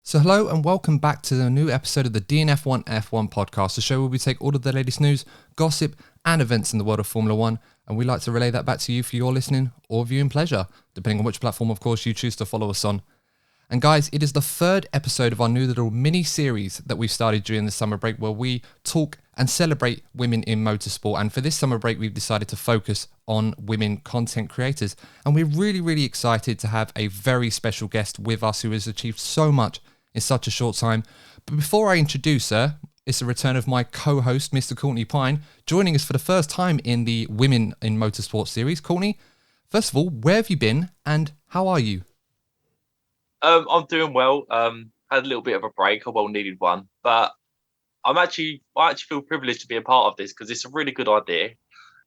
So hello and welcome back to the new episode of the DNF1 F1 podcast, the show where we take all of the latest news, gossip and events in the world of Formula 1, and we like to relay that back to you for your listening or viewing pleasure, depending on which platform of course you choose to follow us on. And guys, it is the third episode of our new little mini-series that we've started during the summer break where we talk and celebrate women in motorsport. And for this summer break, we've decided to focus on women content creators. And we're really excited to have a very special guest with us who has achieved so much in such a short time. But before I introduce her, it's the return of my co-host, Mr. Courtney Pine, joining us for the first time in the Women in Motorsport series. Courtney, first of all, where have you been and how are you? I'm doing well. Had a little bit of a break, a well-needed one, but I actually feel privileged to be a part of this because it's a really good idea,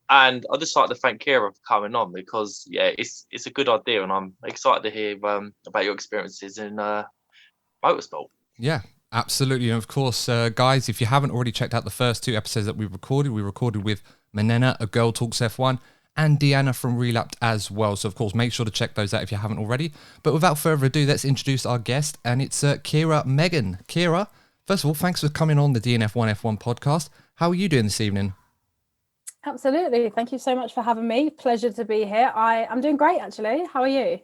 and I'd just like to thank Keira for coming on because it's a good idea, and I'm excited to hear about your experiences in motorsport. Yeah, absolutely, and of course, guys, if you haven't already checked out the first two episodes that we recorded with Manena, A Girl Talks F1. And Deanna from Relapped as well. So, of course, make sure to check those out if you haven't already. But without further ado, let's introduce our guest, and it's Keira Megan. Keira, first of all, thanks for coming on the DNF1 F1 podcast. How are you doing this evening? Absolutely. Thank you so much for having me. Pleasure to be here. I'm doing great, actually. How are you?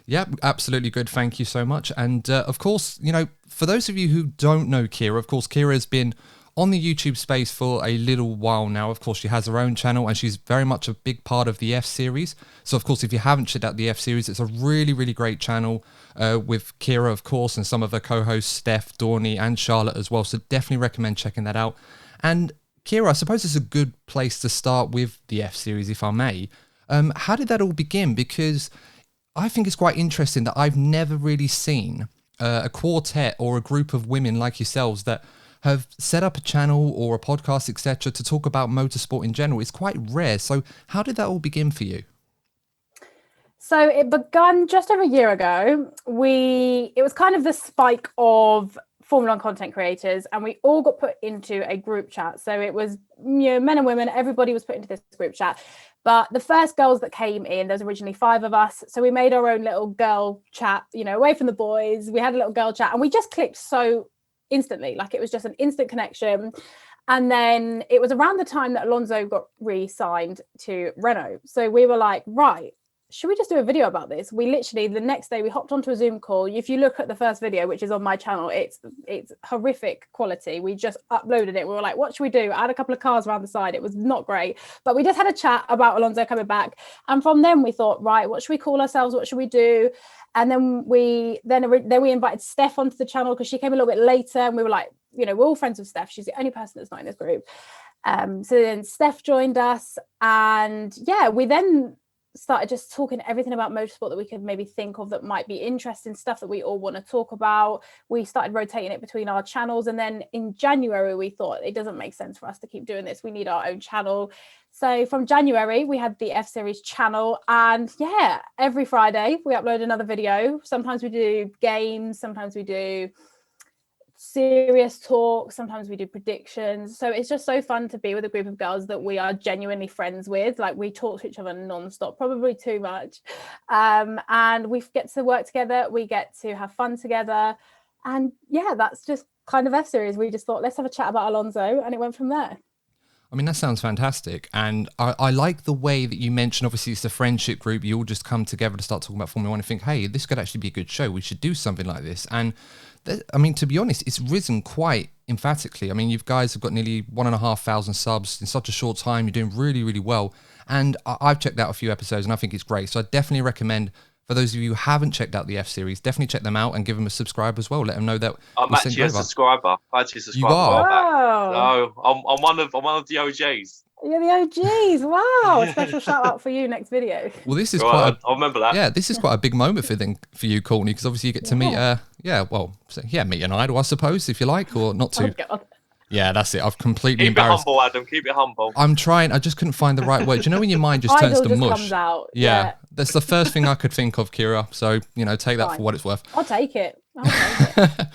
Yeah, absolutely good. Thank you so much. And, of course, you know, for those of you who don't know Keira, of course, Keira has been on the YouTube space for a little while now. Of course, she has her own channel and she's very much a big part of the F series. So, of course, if you haven't checked out the F series, it's a really great channel with Keira, of course, and some of her co-hosts, Steph, Dorney, and Charlotte as well. So definitely recommend checking that out. And Keira, I suppose it's a good place to start with the F series, if I may. How did that all begin? Because I think it's quite interesting that I've never really seen a quartet or a group of women like yourselves that have set up a channel or a podcast, etc., to talk about motorsport in general. It's quite rare. So how did that all begin for you? So it began just over a year ago. It was kind of the spike of Formula 1 content creators, and we all got put into a group chat. So it was, men and women, everybody was put into this group chat. But the first girls that came in, there was originally 5 of us. So we made our own little girl chat, away from the boys. We had a little girl chat and we just clicked so instantly, like it was just an instant connection. And then it was around the time that Alonso got re-signed to Renault. So we were like, right, should we just do a video about this? We literally, the next day we hopped onto a Zoom call. If you look at the first video, which is on my channel, it's horrific quality. We just uploaded it. We were like, what should we do? I had a couple of cars around the side. It was not great, but we just had a chat about Alonso coming back. And from then we thought, right, what should we call ourselves? What should we do? And then we invited Steph onto the channel because she came a little bit later, and we were like, we're all friends with Steph. She's the only person that's not in this group. So then Steph joined us, and we then started just talking everything about motorsport that we could maybe think of that might be interesting, stuff that we all want to talk about. We started rotating it between our channels, and then in January we thought it doesn't make sense for us to keep doing this. We need our own channel. So from January we had the F Series channel, and every Friday we upload another video. Sometimes we do games, sometimes we do serious talk, sometimes we do predictions. So it's just so fun to be with a group of girls that we are genuinely friends with. Like, we talk to each other non-stop, probably too much, and we get to work together, we get to have fun together, and that's just kind of F Series. We just thought, let's have a chat about Alonso, and it went from there. I mean, that sounds fantastic. And I like the way that you mentioned, obviously, it's a friendship group. You all just come together to start talking about Formula 1 and think, hey, this could actually be a good show. We should do something like this. And I mean, to be honest, it's risen quite emphatically. I mean, you guys have got nearly 1,500 subs in such a short time. You're doing really well. And I've checked out a few episodes and I think it's great. So I definitely recommend, for those of you who haven't checked out the F Series, definitely check them out and give them a subscribe as well. Let them know that I'm actually a subscriber. You are? No, I'm one of the OGs. You're the OGs. Wow. A special shout out for you next video. Well, this is I'll remember that. Yeah, this is quite a big moment for you, Courtney, because obviously you get to meet meet an idol, I suppose, if you like, or not too. Oh, God. Yeah, that's it. I've completely embarrassed. Keep it humble, Adam. Keep it humble. I'm trying. I just couldn't find the right word. You know when your mind just turns to mush? Comes out. Yeah, that's the first thing I could think of, Keira. So, take that for what it's worth. I'll take it. But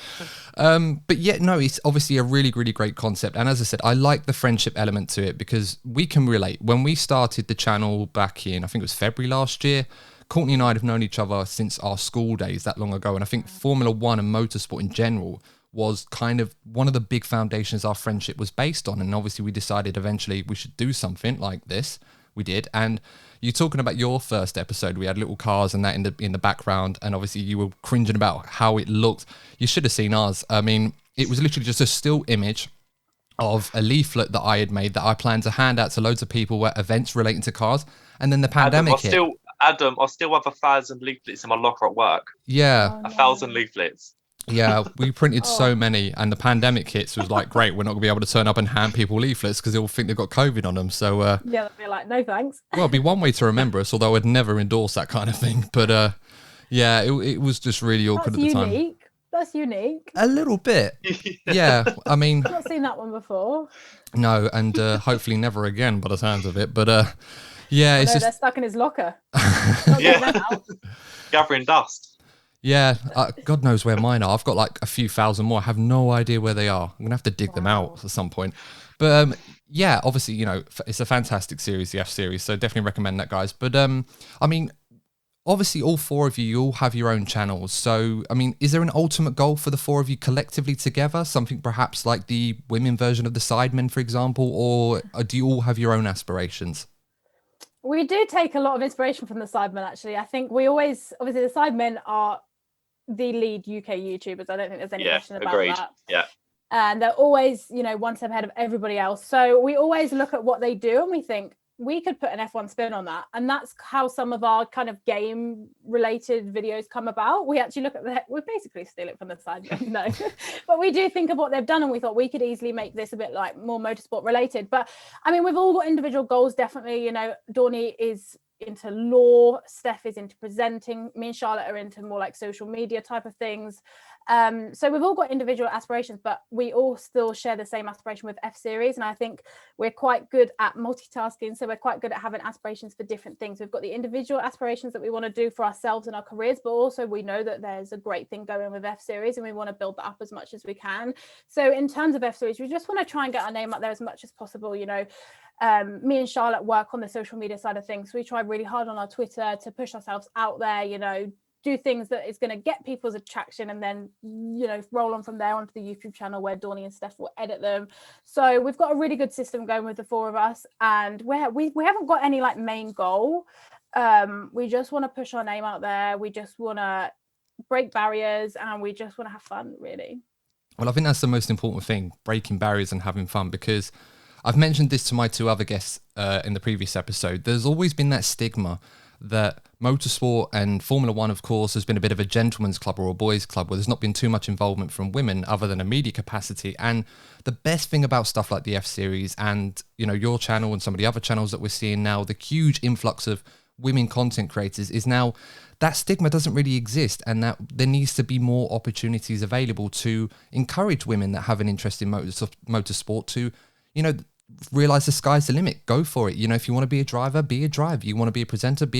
it's obviously a really great concept. And as I said, I like the friendship element to it because we can relate. When we started the channel back in, I think it was February last year, Courtney and I have known each other since our school days that long ago. And I think Formula One and motorsport in general was kind of one of the big foundations our friendship was based on. And obviously we decided eventually we should do something like this. We did. And you're talking about your first episode. We had little cars and that in the background. And obviously you were cringing about how it looked. You should have seen ours. I mean, it was literally just a still image of a leaflet that I had made that I planned to hand out to loads of people at events relating to cars. And then the pandemic hit. Adam, I still have 1,000 leaflets in my locker at work. Yeah. Oh, 1,000 leaflets. Yeah, we printed so many, and the pandemic hits was like, great, we're not going to be able to turn up and hand people leaflets because they'll think they've got COVID on them. So, yeah, they'll be like, no thanks. Well, it'd be one way to remember us, although I'd never endorse that kind of thing. But yeah, it was just really awkward at the time. Unique. That's unique. A little bit. Yeah, I mean... I've not seen that one before. No, and hopefully never again by the sounds of it. But yeah, it's just... they're stuck in his locker. Gathering dust. Yeah, God knows where mine are. I've got like a few thousand more. I have no idea where they are. I'm going to have to dig them out at some point. But yeah, obviously, you know, it's a fantastic series, the F series. So definitely recommend that, guys. But I mean, obviously all four of you all have your own channels. So, I mean, is there an ultimate goal for the four of you collectively together? Something perhaps like the women version of the Sidemen, for example? Or do you all have your own aspirations? We do take a lot of inspiration from the Sidemen, actually. I think we always, obviously, the Sidemen are the lead UK YouTubers. I don't think there's any question about that. Yeah. And they're always, you know, one step ahead of everybody else. So we always look at what they do and we think we could put an F1 spin on that. And that's how some of our kind of game related videos come about. We actually look at we basically steal it from the Sidemen, no. But we do think of what they've done and we thought we could easily make this a bit like more motorsport related. But I mean, we've all got individual goals, definitely. You know, Dawny is into law, Steph is into presenting, me and Charlotte are into more like social media type of things. So we've all got individual aspirations, but we all still share the same aspiration with F series. And I think we're quite good at multitasking. So we're quite good at having aspirations for different things. We've got the individual aspirations that we want to do for ourselves and our careers, but also we know that there's a great thing going with F series and we want to build that up as much as we can. So in terms of F series, we just want to try and get our name out there as much as possible. You know, me and Charlotte work on the social media side of things. So we try really hard on our Twitter to push ourselves out there, you know, do things that is going to get people's attraction and then, you know, roll on from there onto the YouTube channel where Dawny and Steph will edit them. So we've got a really good system going with the four of us, and we haven't got any like main goal. We just want to push our name out there. We just want to break barriers and we just want to have fun, really. Well, I think that's the most important thing, breaking barriers and having fun, because I've mentioned this to my two other guests in the previous episode. There's always been that stigma that motorsport and Formula One, of course, has been a bit of a gentleman's club or a boys' club where there's not been too much involvement from women other than a media capacity. And the best thing about stuff like the F Series and, you know, your channel and some of the other channels that we're seeing now, the huge influx of women content creators is now that stigma doesn't really exist, and that there needs to be more opportunities available to encourage women that have an interest in motorsport to, you know, realize the sky's the limit. Go for it. You know, if you want to be a driver, be a driver. You want to be a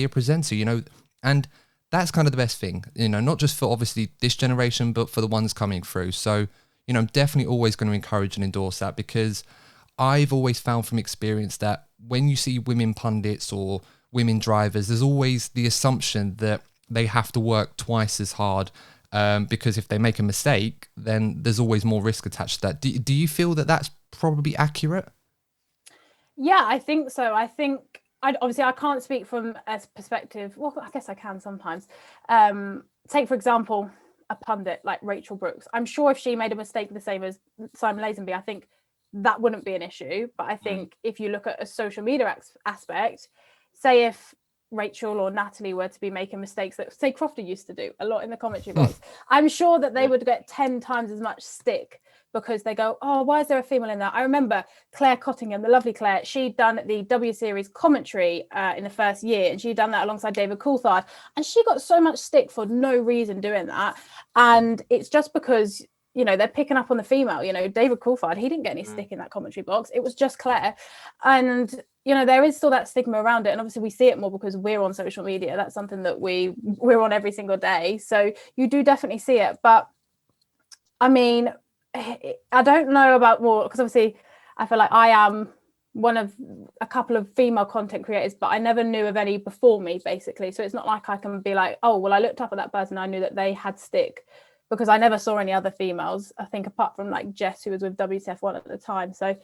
presenter, you know, and that's kind of the best thing, you know, not just for obviously this generation, but for the ones coming through. So, you know, I'm definitely always going to encourage and endorse that, because I've always found from experience that when you see women pundits or women drivers, there's always the assumption that they have to work twice as hard, because if they make a mistake, then there's always more risk attached to that. Do you feel that that's probably accurate? Yeah, I think so. I think obviously I can't speak from a perspective. Well, I guess I can sometimes. Take, for example, a pundit like Rachel Brooks. I'm sure if she made a mistake the same as Simon Lazenby, I think that wouldn't be an issue. But I think if you look at a social media aspect, say if Rachel or Natalie were to be making mistakes that, say, Crofter used to do a lot in the commentary box, I'm sure that they would get 10 times as much stick, because they go, oh, why is there a female in that? I remember Claire Cottingham, the lovely Claire, she'd done the W Series commentary in the first year, and she'd done that alongside David Coulthard, and she got so much stick for no reason doing that. And it's just because, you know, they're picking up on the female. You know, David Coulthard, he didn't get any stick in that commentary box. It was just Claire. And, you know, there is still that stigma around it. And obviously we see it more because we're on social media. That's something that we're on every single day. So you do definitely see it. But I mean, I don't know about more, because obviously I feel like I am one of a couple of female content creators, but I never knew of any before me, basically. So it's not like I can be like, oh, well, I looked up at that person, I knew that they had stick, because I never saw any other females, I think, apart from like Jess, who was with WTF1 at the time. So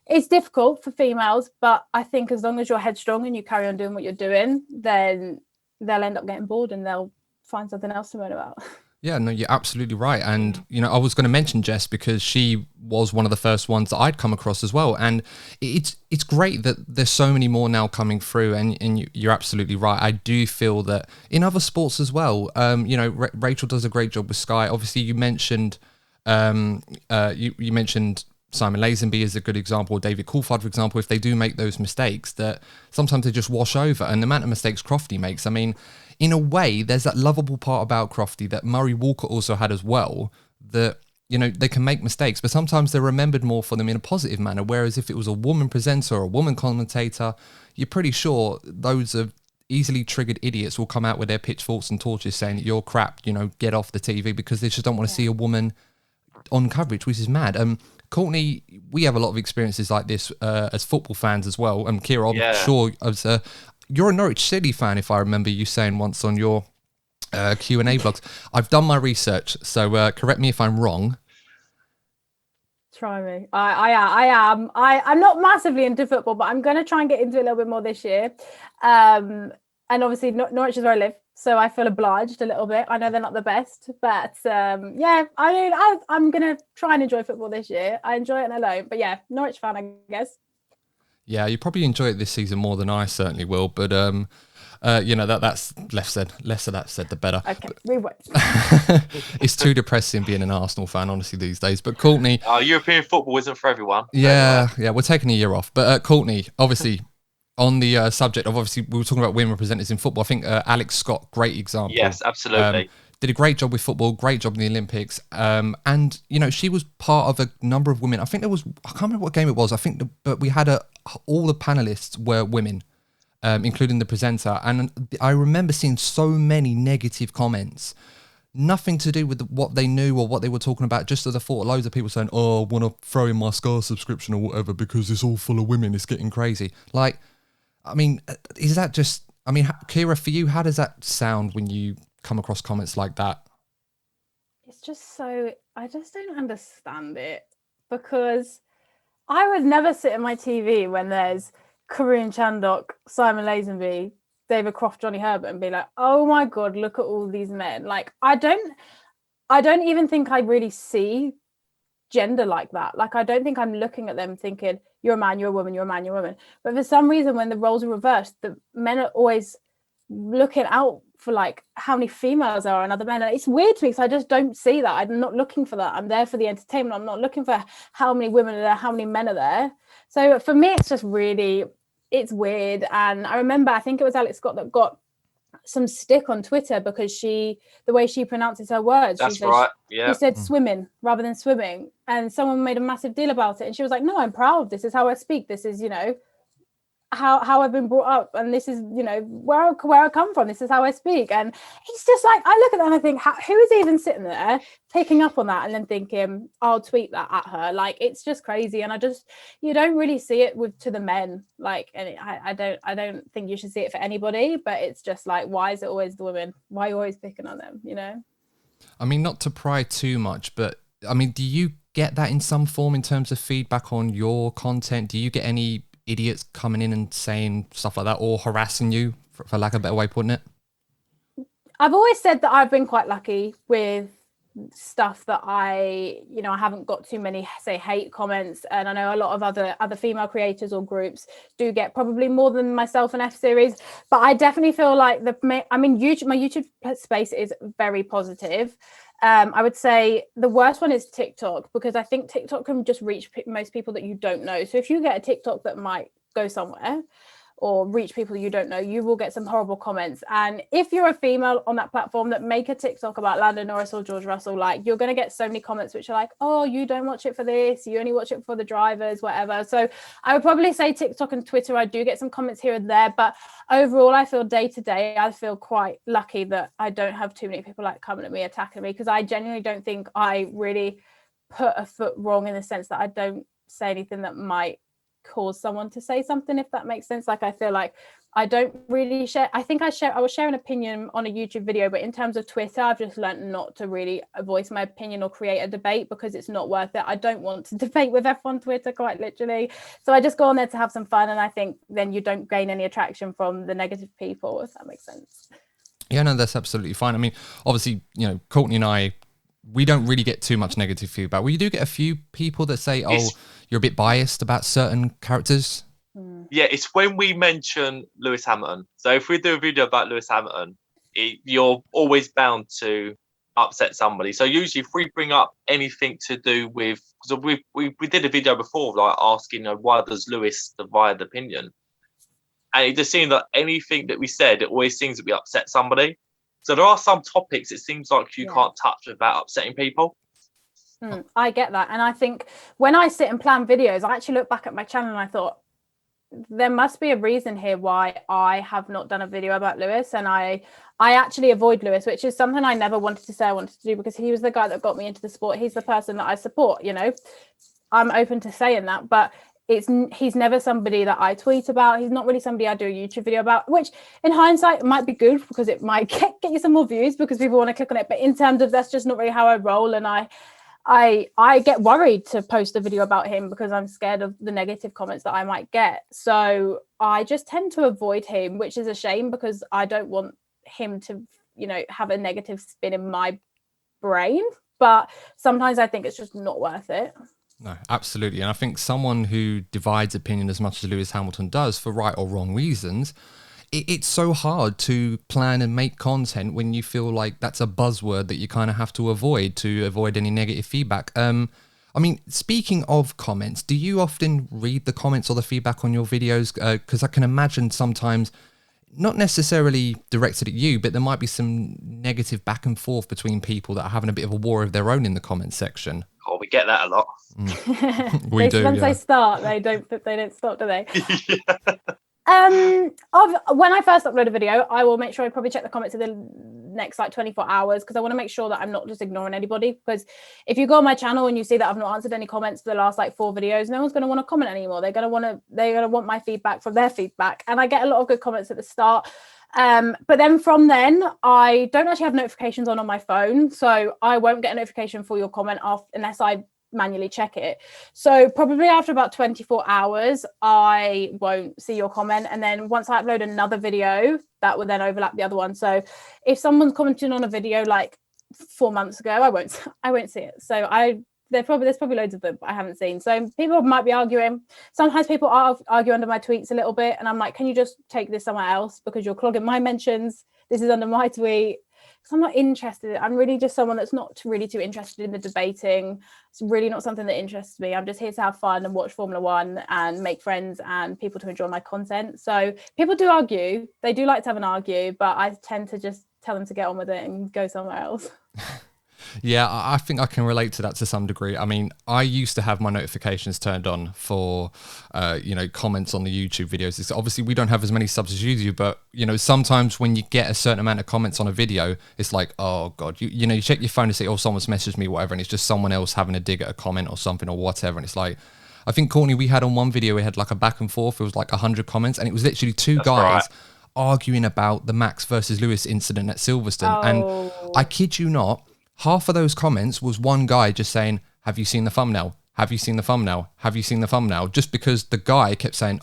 it's difficult for females, but I think as long as you're headstrong and you carry on doing what you're doing, then they'll end up getting bored and they'll find something else to moan about. Yeah, no, you're absolutely right. And, you know, I was going to mention Jess because she was one of the first ones that I'd come across as well. And it's great that there's so many more now coming through. And you're absolutely right. I do feel that in other sports as well, you know, Rachel does a great job with Sky. Obviously, you mentioned you mentioned Simon Lazenby is a good example, or David Coulthard, for example. If they do make those mistakes, that sometimes they just wash over. And the amount of mistakes Crofty makes, I mean, in a way, there's that lovable part about Crofty that Murray Walker also had as well, that, you know, they can make mistakes, but sometimes they're remembered more for them in a positive manner. Whereas if it was a woman presenter or a woman commentator, you're pretty sure those are easily triggered idiots will come out with their pitchforks and torches saying that you're crap, you know, get off the TV, because they just don't want to see a woman on coverage, which is mad. Courtney, we have a lot of experiences like this as football fans as well. Keira, I'm sure as you're a Norwich City fan, if I remember you saying once on your Q&A blogs. I've done my research, so correct me if I'm wrong. Try me. I am. I'm not massively into football, but I'm going to try and get into it a little bit more this year. And obviously, Norwich is where I live, so I feel obliged a little bit. I know they're not the best, but yeah, I mean, I'm going to try and enjoy football this year. I enjoy it alone, but yeah, Norwich fan, I guess. Yeah, you probably enjoy it this season more than I certainly will, but you know, that's less of that said, the better. Okay, we won't. It's too depressing being an Arsenal fan, honestly, these days. But Courtney, European football isn't for everyone. Yeah, we're taking a year off. But Courtney, obviously, on the subject of, obviously, we were talking about women representatives in football. I think Alex Scott, great example. Yes, absolutely. Did a great job with football, great job in the Olympics. And, you know, she was part of a number of women. I think there was, I can't remember what game it was. I think, but we had all the panelists were women, including the presenter. And I remember seeing so many negative comments, nothing to do with what they knew or what they were talking about, just the thought, loads of people saying, oh, I want to throw in my Sky subscription or whatever because it's all full of women, it's getting crazy. Like, I mean, is that just, I mean, Keira, for you, how does that sound when you come across comments like that? It's just so, I just don't understand it, because I would never sit at my TV when there's Karun Chandok, Simon Lazenby, David Croft, Johnny Herbert, and be like, oh my God, look at all these men. Like, I don't even think I really see gender like that. Like, I don't think I'm looking at them thinking, you're a man, you're a woman, you're a man, you're a woman. But for some reason, when the roles are reversed, the men are always looking out for like how many females there are and other men. And it's weird to me because I just don't see that. I'm not looking for that. I'm there for the entertainment. I'm not looking for how many women are there, how many men are there. So for me, it's just really, it's weird. And I remember, I think it was Alex Scott that got some stick on Twitter because the way she pronounces her words. That's right. Yeah. She said swimming rather than swimming. And someone made a massive deal about it. And she was like, no, I'm proud. This is how I speak. This is, you know, how I've been brought up, and this is, you know, where I come from. This is how I speak. And it's just like, I look at that and I think, who is even sitting there picking up on that and then thinking, I'll tweet that at her? Like, it's just crazy. And you don't really see it to the men. Like, and I don't think you should see it for anybody, but it's just like, why is it always the women? Why are you always picking on them, you know? I mean, not to pry too much, but I mean, do you get that in some form in terms of feedback on your content? Do you get any idiots coming in and saying stuff like that, or harassing you, for lack of a better way of putting it? I've always said that I've been quite lucky with stuff that I haven't got too many, say, hate comments. And I know a lot of other female creators or groups do get probably more than myself and F Series, but I definitely feel like my YouTube space is very positive. I would say the worst one is TikTok, because I think TikTok can just reach most people that you don't know. So if you get a TikTok that might go somewhere or reach people you don't know, you will get some horrible comments. And if you're a female on that platform that make a TikTok about Lando Norris or George Russell, like, you're going to get so many comments which are like, oh, you don't watch it for this, you only watch it for the drivers, whatever. So I would probably say TikTok and Twitter, I do get some comments here and there, but overall I feel day to day, I feel quite lucky that I don't have too many people like coming at me, attacking me, because I genuinely don't think I really put a foot wrong, in the sense that I don't say anything that might cause someone to say something, if that makes sense. Like, I feel like I don't really share. I think I will share an opinion on a YouTube video, but in terms of Twitter, I've just learned not to really voice my opinion or create a debate, because it's not worth it. I don't want to debate with F1 Twitter, quite literally. So I just go on there to have some fun, and I think then you don't gain any attraction from the negative people, if that makes sense. Yeah, no, that's absolutely fine. I mean, obviously, you know, Courtney and I, we don't really get too much negative feedback. We do get a few people that say, "Oh, you're a bit biased about certain characters." Yeah, it's when we mention Lewis Hamilton. So if we do a video about Lewis Hamilton, you're always bound to upset somebody. So usually if we bring up anything to do with, because we did a video before, like asking, why does Lewis divide opinion? And it just seemed that anything that we said, it always seems that we upset somebody. So there are some topics it seems like you can't touch without upsetting people. I get that. And I think when I sit and plan videos, I actually look back at my channel and I thought, there must be a reason here why I have not done a video about Lewis, and I actually avoid Lewis, which is something I never wanted to say I wanted to do, because he was the guy that got me into the sport. He's the person that I support, I'm open to saying that, but he's never somebody that I tweet about. He's not really somebody I do a YouTube video about, which in hindsight might be good, because it might get you some more views because people want to click on it. But in terms of, that's just not really how I roll, and I get worried to post a video about him because I'm scared of the negative comments that I might get. So I just tend to avoid him, which is a shame, because I don't want him to, have a negative spin in my brain. But sometimes I think it's just not worth it. No, absolutely. And I think someone who divides opinion as much as Lewis Hamilton does, for right or wrong reasons, it's so hard to plan and make content when you feel like that's a buzzword that you kind of have to avoid any negative feedback. I mean, speaking of comments, do you often read the comments or the feedback on your videos? Because I can imagine sometimes, not necessarily directed at you, but there might be some negative back and forth between people that are having a bit of a war of their own in the comment section. Oh, we get that a lot. We do. Once they start, they don't stop, do they? When I first upload a video, I will make sure I probably check the comments in the next 24 hours, because I want to make sure that I'm not just ignoring anybody. Because if you go on my channel and you see that I've not answered any comments for the last 4 videos, no one's going to want to comment anymore. They're going to want my feedback from their feedback, and I get a lot of good comments at the start. But then from then, I don't actually have notifications on my phone, so I won't get a notification for your comment off unless I manually check it. So probably after about 24 hours, I won't see your comment. And then once I upload another video, that will then overlap the other one. So if someone's commenting on a video 4 months ago, I won't see it. So there's probably loads of them I haven't seen. So people might be arguing. Sometimes people argue under my tweets a little bit, and I'm like, can you just take this somewhere else, because you're clogging my mentions? This is under my tweet. Because I'm not interested. I'm really just someone that's not really too interested in the debating. It's really not something that interests me. I'm just here to have fun and watch Formula One and make friends and people to enjoy my content. So people do argue. They do like to have an argue, but I tend to just tell them to get on with it and go somewhere else. Yeah, I think I can relate to that to some degree. I mean, I used to have my notifications turned on for, comments on the YouTube videos. It's obviously, we don't have as many subs as you do, but, sometimes when you get a certain amount of comments on a video, it's like, oh, God, you check your phone to say, oh, someone's messaged me, whatever, and it's just someone else having a dig at a comment or something or whatever. And it's like, I think, Courtney, we had on one video, we had a back and forth. It was 100 comments, and it was literally two guys arguing about the Max versus Lewis incident at Silverstone. And I kid you not, half of those comments was one guy just saying, have you seen the thumbnail? Have you seen the thumbnail? Have you seen the thumbnail? Just because the guy kept saying,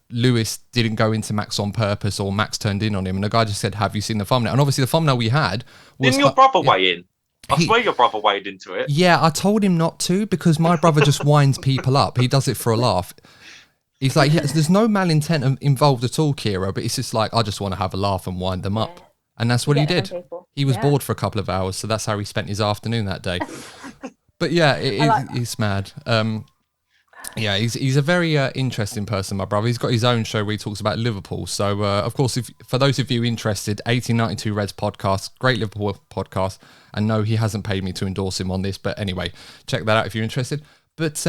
Lewis didn't go into Max on purpose, or Max turned in on him. And the guy just said, have you seen the thumbnail? And obviously the thumbnail we had was... Didn't your brother weigh in? I swear your brother weighed into it. Yeah, I told him not to, because my brother just winds people up. He does it for a laugh. He's like, there's no malintent involved at all, Keira, but it's just like, I just want to have a laugh and wind them up. And that's what he did. He was bored for a couple of hours, so that's how he spent his afternoon that day. But yeah, it's mad. He's a very interesting person, my brother. He's got his own show where he talks about Liverpool. So, of course, for those of you interested, 1892 Reds podcast, great Liverpool podcast. And no, he hasn't paid me to endorse him on this. But anyway, check that out if you're interested. But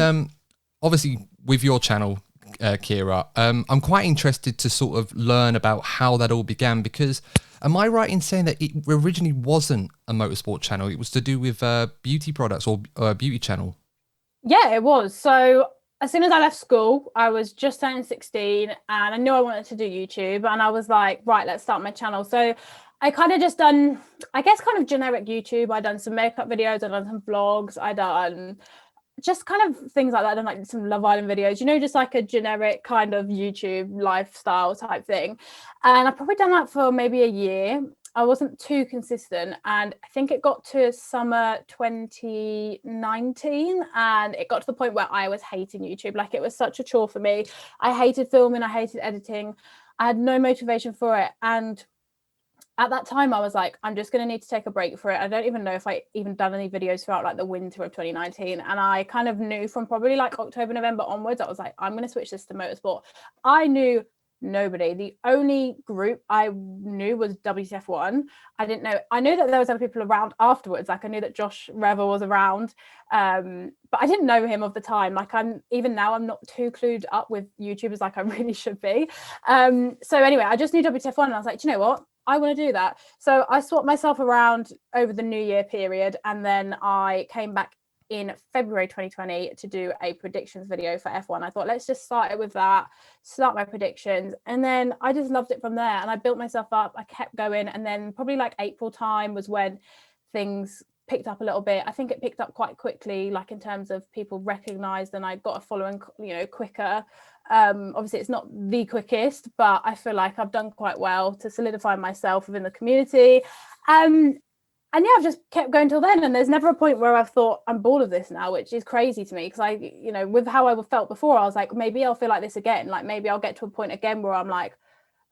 obviously, with your channel, Keira, I'm quite interested to sort of learn about how that all began, because am I right in saying that it originally wasn't a motorsport channel? It was to do with beauty products or a beauty channel? Yeah, it was. So as soon as I left school, I was just turning 16 and I knew I wanted to do YouTube, and I was like, right, let's start my channel. So I kind of just done, I guess, kind of generic YouTube. I done some makeup videos, I done some vlogs, I done just kind of things like that. I done like some Love Island videos, just like a generic kind of YouTube lifestyle type thing. And I've probably done that for maybe a year. I wasn't too consistent, and I think it got to summer 2019 and it got to the point where I was hating YouTube. Like, it was such a chore for me. I hated filming, I hated editing, I had no motivation for it. And at that time I was like, I'm just going to need to take a break for it. I don't even know if I even done any videos throughout like the winter of 2019, and I kind of knew from probably like October, November onwards, I was like, I'm going to switch this to motorsport. I knew nobody. The only group I knew was WTF1. I knew that there was other people around afterwards. Like, I knew that Josh Revel was around, but I didn't know him of the time. Like, I'm not too clued up with YouTubers like I really should be. So anyway, I just knew WTF1 and I was like, do you know what, I want to do that. So I swapped myself around over the New Year period, and then I came back in February 2020 to do a predictions video for F1. I thought, let's just start it with that, start my predictions. And then I just loved it from there. And I built myself up, I kept going. And then probably like April time was when things picked up a little bit. I think it picked up quite quickly, like in terms of people recognized, and I got a following, quicker. Obviously it's not the quickest, but I feel like I've done quite well to solidify myself within the community. And yeah, I've just kept going till then. And there's never a point where I've thought I'm bored of this now, which is crazy to me. Because with how I felt before, I was like, maybe I'll feel like this again. Like, maybe I'll get to a point again where I'm like,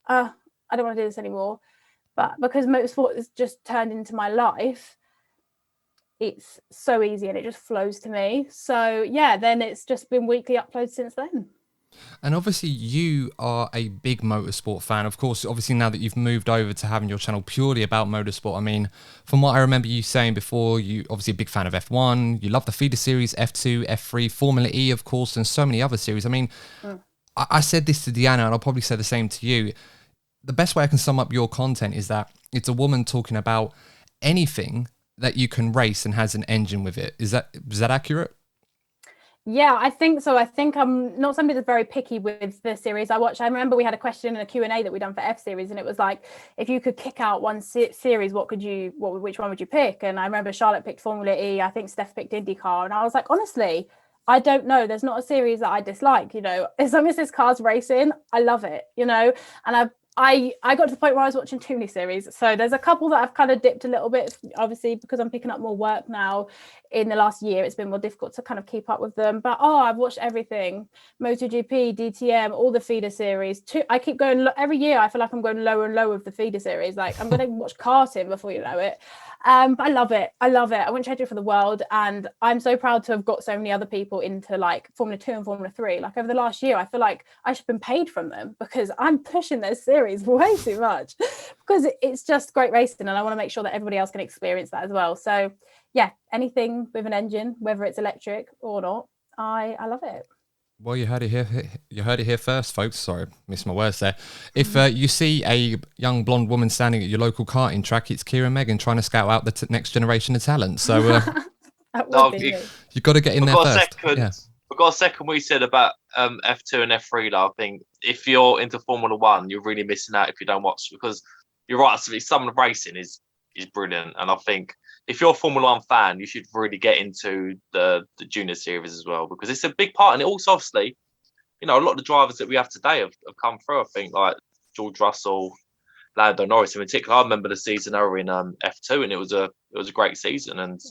I don't want to do this anymore. But because motorsport has just turned into my life, it's so easy and it just flows to me. So yeah, then it's just been weekly uploads since then. And obviously you are a big motorsport fan. Of course, obviously now that you've moved over to having your channel purely about motorsport, I mean, from what I remember you saying before, you obviously a big fan of F1, you love the feeder series, F2, F3, Formula E, of course, and so many other series. I mean, I said this to Deanna, and I'll probably say the same to you. The best way I can sum up your content is that it's a woman talking about anything that you can race and has an engine with it. Is that accurate? Yeah, I think so. I think I'm not somebody that's very picky with the series I watch. I remember we had a question in a Q&A that we done for F series, and it was like, if you could kick out one series, which one would you pick? And I remember Charlotte picked Formula E. I think Steph picked IndyCar. And I was like, honestly, I don't know. There's not a series that I dislike, as long as this car's racing, I love it, and I got to the point where I was watching too many series. So there's a couple that I've kind of dipped a little bit, obviously, because I'm picking up more work now in the last year. It's been more difficult to kind of keep up with them. But, I've watched everything. MotoGP, DTM, all the feeder series. I keep going, every year I feel like I'm going lower and lower with the feeder series. Like, I'm going to watch karting before you know it. But I love it. I wouldn't trade it for the world. And I'm so proud to have got so many other people into like Formula 2 and Formula 3. Like, over the last year, I feel like I should have been paid from them because I'm pushing their series way too much because it's just great racing. And I want to make sure that everybody else can experience that as well. So yeah, anything with an engine, whether it's electric or not, I love it. Well, you heard it here. You heard it here first, folks. Sorry, missed my words there. If you see a young blonde woman standing at your local karting track, it's Keira Megan trying to scout out the next generation of talent. So you've got to get in there first. We've got a second we said about F2 and F3. Though I think if you're into Formula One, you're really missing out if you don't watch, because you're right. Some of the racing is brilliant, and I think if you're a Formula One fan, you should really get into the junior series as well, because it's a big part. And it also, obviously, a lot of the drivers that we have today have come through. I think like George Russell, Lando Norris in particular. I remember the season they were in F2, and it was a great season. And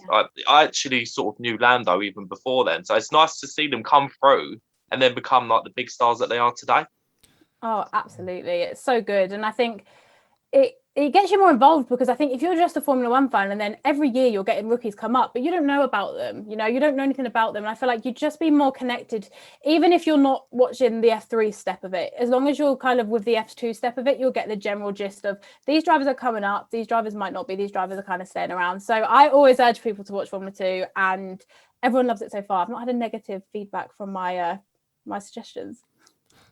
I actually sort of knew Lando even before then. So it's nice to see them come through and then become like the big stars that they are today. Oh, absolutely. It's so good. And I think it gets you more involved, because I think if you're just a Formula One fan and then every year you're getting rookies come up, but you don't know about them, you don't know anything about them. And I feel like you'd just be more connected, even if you're not watching the F3 step of it. As long as you're kind of with the F2 step of it, you'll get the general gist of these drivers are coming up, these drivers might not be, these drivers are kind of staying around. So I always urge people to watch Formula 2, and everyone loves it so far. I've not had a negative feedback from my suggestions.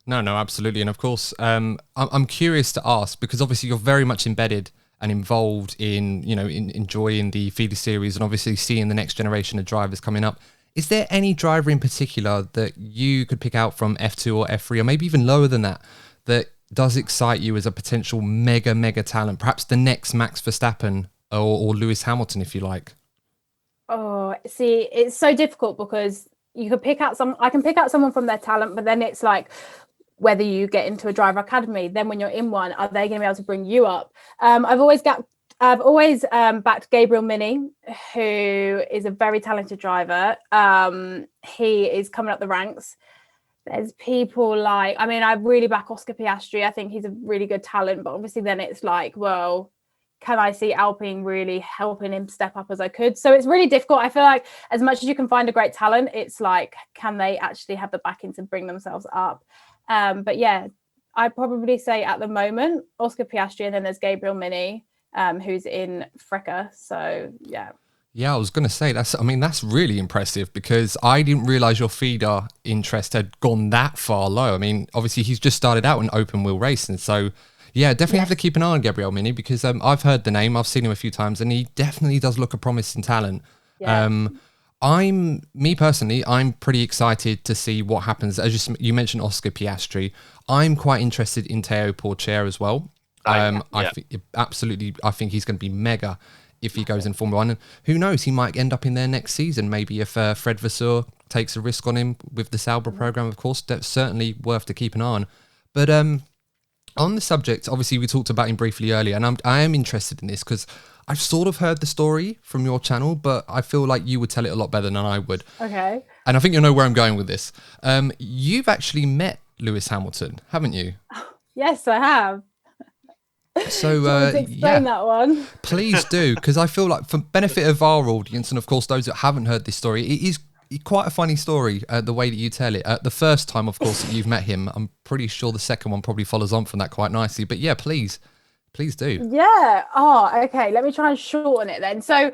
No, absolutely. And of course, I'm curious to ask, because obviously you're very much embedded and involved in, in enjoying the feeder series and obviously seeing the next generation of drivers coming up. Is there any driver in particular that you could pick out from F2 or F3, or maybe even lower than that, that does excite you as a potential mega talent? Perhaps the next Max Verstappen or Lewis Hamilton, if you like. Oh, see, it's so difficult because you could pick out I can pick out someone from their talent, but then it's like whether you get into a driver academy, then when you're in one, are they going to be able to bring you up? I've always backed Gabriel Mini, who is a very talented driver. He is coming up the ranks. There's people like, I mean, I really back Oscar Piastri. I think he's a really good talent, but obviously then it's like, well, can I see Alpine really helping him step up as I could? So it's really difficult. I feel like as much as you can find a great talent, it's like, can they actually have the backing to bring themselves up? But yeah, I'd probably say at the moment, Oscar Piastri, and then there's Gabriel Mini, who's in Freca. So yeah. Yeah, I was going to say that's really impressive, because I didn't realize your feeder interest had gone that far low. I mean, obviously he's just started out in open wheel racing, so yeah, definitely have to keep an eye on Gabriel Mini, because I've heard the name, I've seen him a few times, and he definitely does look a promising talent. Yeah. I'm pretty excited to see what happens. As you mentioned, Oscar Piastri. I'm quite interested in Teo Pourchaire as well. I think he's going to be mega if he goes in Formula One. And who knows, he might end up in there next season. Maybe if Fred Vasseur takes a risk on him with the Sauber program, of course, that's certainly worth to keep an eye on. But on the subject, obviously we talked about him briefly earlier, and I am interested in this because I've sort of heard the story from your channel, but I feel like you would tell it a lot better than I would. Okay. And I think you'll know where I'm going with this. You've actually met Lewis Hamilton, haven't you? Yes, I have. So explain that one. Please do, because I feel like for benefit of our audience, and of course those that haven't heard this story, it is quite a funny story, the way that you tell it. The first time, of course, that you've met him, I'm pretty sure the second one probably follows on from that quite nicely. But yeah, please do. Yeah. Oh, okay. Let me try and shorten it then. So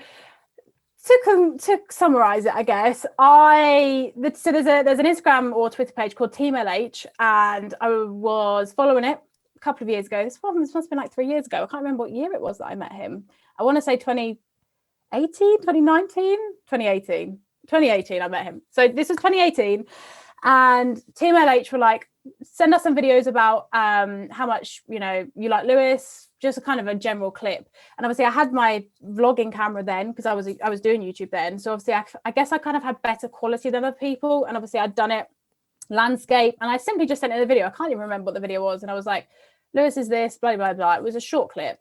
to summarize it, I guess, so there's an Instagram or Twitter page called Team LH, and I was following it a couple of years ago. This must have been like 3 years ago. I can't remember what year it was that I met him. I want to say 2018, 2019, 2018. 2018 I met him. So this was 2018, and Team LH were like, send us some videos about how much you like Lewis, just a kind of a general clip. And obviously I had my vlogging camera then, because I was doing YouTube then, so obviously I guess I kind of had better quality than other people, and obviously I'd done it landscape, and I simply just sent in the video. I can't even remember what the video was, and I was like, Lewis is this, blah blah blah. It was a short clip,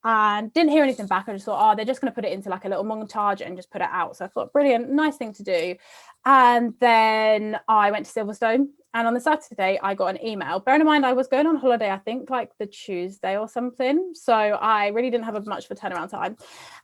and didn't hear anything back. I just thought, they're just going to put it into like a little montage and just put it out. So I thought, brilliant, nice thing to do. And then I went to Silverstone, and on the Saturday I got an email. Bearing in mind I was going on holiday, I think like the Tuesday or something, so I really didn't have much of a turnaround time.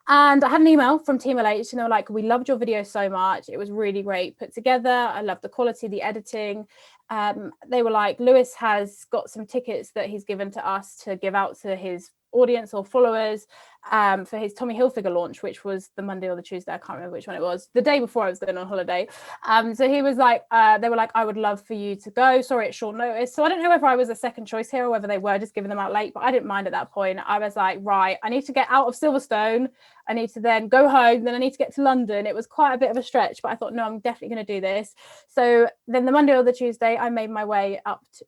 And I had an email from Team LH, and they were like, we loved your video so much, it was really great put together, I loved the quality, the editing. They were like, Lewis has got some tickets that he's given to us to give out to his audience or followers for his Tommy Hilfiger launch, which was the Monday or the Tuesday, I can't remember which one it was, the day before I was going on holiday. So he was like, they were like, I would love for you to go, sorry it's short notice. So I don't know whether I was a second choice here or whether they were just giving them out late, but I didn't mind at that point. I was like, right, I need to get out of Silverstone, I need to then go home, then I need to get to London. It was quite a bit of a stretch, but I thought, no, I'm definitely going to do this. So then the Monday or the Tuesday, I made my way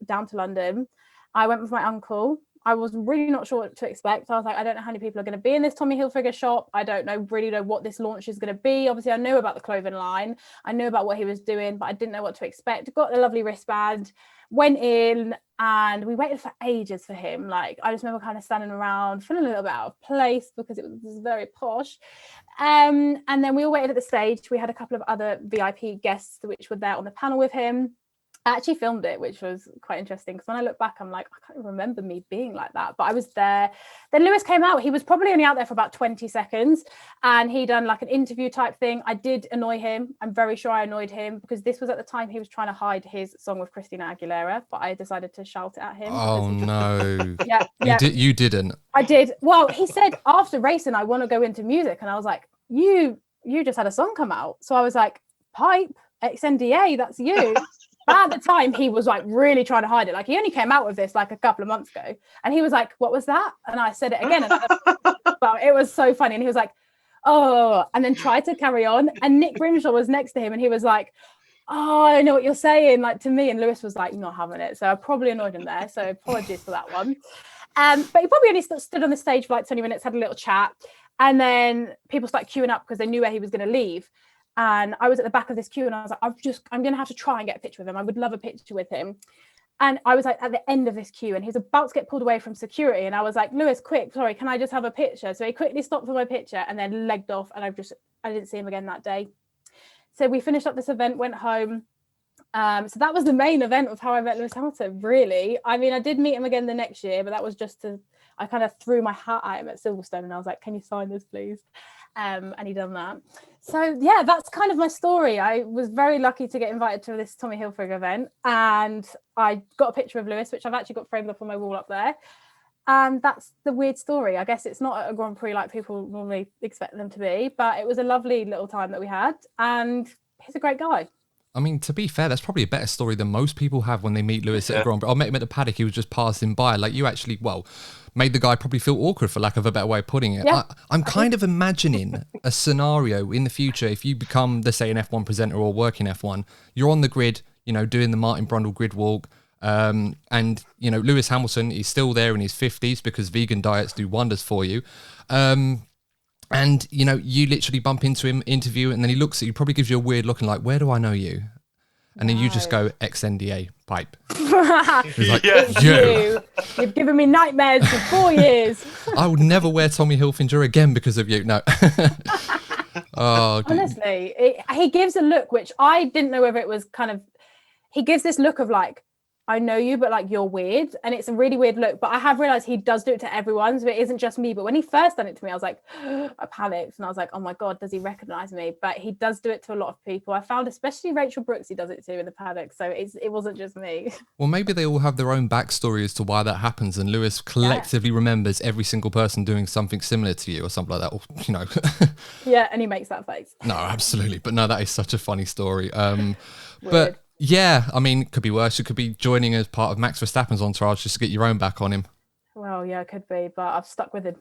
down to London. I went with my uncle. I was really not sure what to expect. I was like, I don't know how many people are going to be in this Tommy Hilfiger shop. I don't really know what this launch is going to be. Obviously, I knew about the clothing line. I knew about what he was doing, but I didn't know what to expect. Got a lovely wristband, went in, and we waited for ages for him. Like, I just remember kind of standing around, feeling a little bit out of place because it was very posh. And then we all waited at the stage. We had a couple of other VIP guests which were there on the panel with him. I actually filmed it, which was quite interesting, because when I look back, I'm like, I can't remember me being like that, but I was there. Then Lewis came out. He was probably only out there for about 20 seconds, and he done like an interview type thing. I did annoy him. I'm very sure I annoyed him, because this was at the time he was trying to hide his song with Christina Aguilera, but I decided to shout it at him. Oh no. Yeah. You didn't. I did. Well, he said after racing, I want to go into music, and I was like, you just had a song come out. So I was like, Pipe, XNDA, that's you. At the time, he was like really trying to hide it. Like, he only came out with this like a couple of months ago, and he was like, what was that? And I said it again, but it was so funny. And he was like, and then tried to carry on. And Nick Grimshaw was next to him and he was like, oh, I know what you're saying, like to me. And Lewis was like, not having it. So I probably annoyed him there. So apologies for that one. But he probably only stood on the stage for like 20 minutes, had a little chat. And then people started queuing up because they knew where he was going to leave. And I was at the back of this queue and I was like, I'm going to have to try and get a picture with him. I would love a picture with him. And I was like at the end of this queue and he's about to get pulled away from security. And I was like, Lewis, quick, sorry, can I just have a picture? So he quickly stopped for my picture and then legged off. And I didn't see him again that day. So we finished up this event, went home. So that was the main event of how I met Lewis Hamilton, really. I mean, I did meet him again the next year, but that was I kind of threw my hat at him at Silverstone and I was like, can you sign this, please? And he done that. So yeah, that's kind of my story. I was very lucky to get invited to this Tommy Hilfiger event and I got a picture of Lewis, which I've actually got framed up on my wall up there. And that's the weird story. I guess it's not a Grand Prix like people normally expect them to be, but it was a lovely little time that we had and he's a great guy. I mean, to be fair, that's probably a better story than most people have when they meet Lewis at a Grand Prix. I met him at the paddock. He was just passing by. Like, you actually, made the guy probably feel awkward, for lack of a better way of putting it. Yeah. I'm kind of imagining a scenario in the future. If you become, let's say, an F1 presenter or work in F1, you're on the grid, doing the Martin Brundle grid walk. And, Lewis Hamilton is still there in his 50s because vegan diets do wonders for you. And, you literally bump into him, interview, and then he looks at you, probably gives you a weird look and like, where do I know you? And then you just go, ex-NDA, pipe. He's like, You've given me nightmares for 4 years. I would never wear Tommy Hilfiger again because of you. No. Honestly, he gives a look, which I didn't know whether it was he gives this look of like, I know you, but like you're weird. And it's a really weird look. But I have realized he does do it to everyone. So it isn't just me. But when he first done it to me, I was like, I panicked. And I was like, oh my God, does he recognize me? But he does do it to a lot of people. I found especially Rachel Brooks, he does it to in the paddock. So it wasn't just me. Well, maybe they all have their own backstory as to why that happens. And Lewis collectively remembers every single person doing something similar to you or something like that. Or, Yeah, and he makes that face. No, absolutely. But no, that is such a funny story. But yeah, I mean, it could be worse. You could be joining as part of Max Verstappen's entourage just to get your own back on him. Well, yeah, it could be, but I've stuck with him.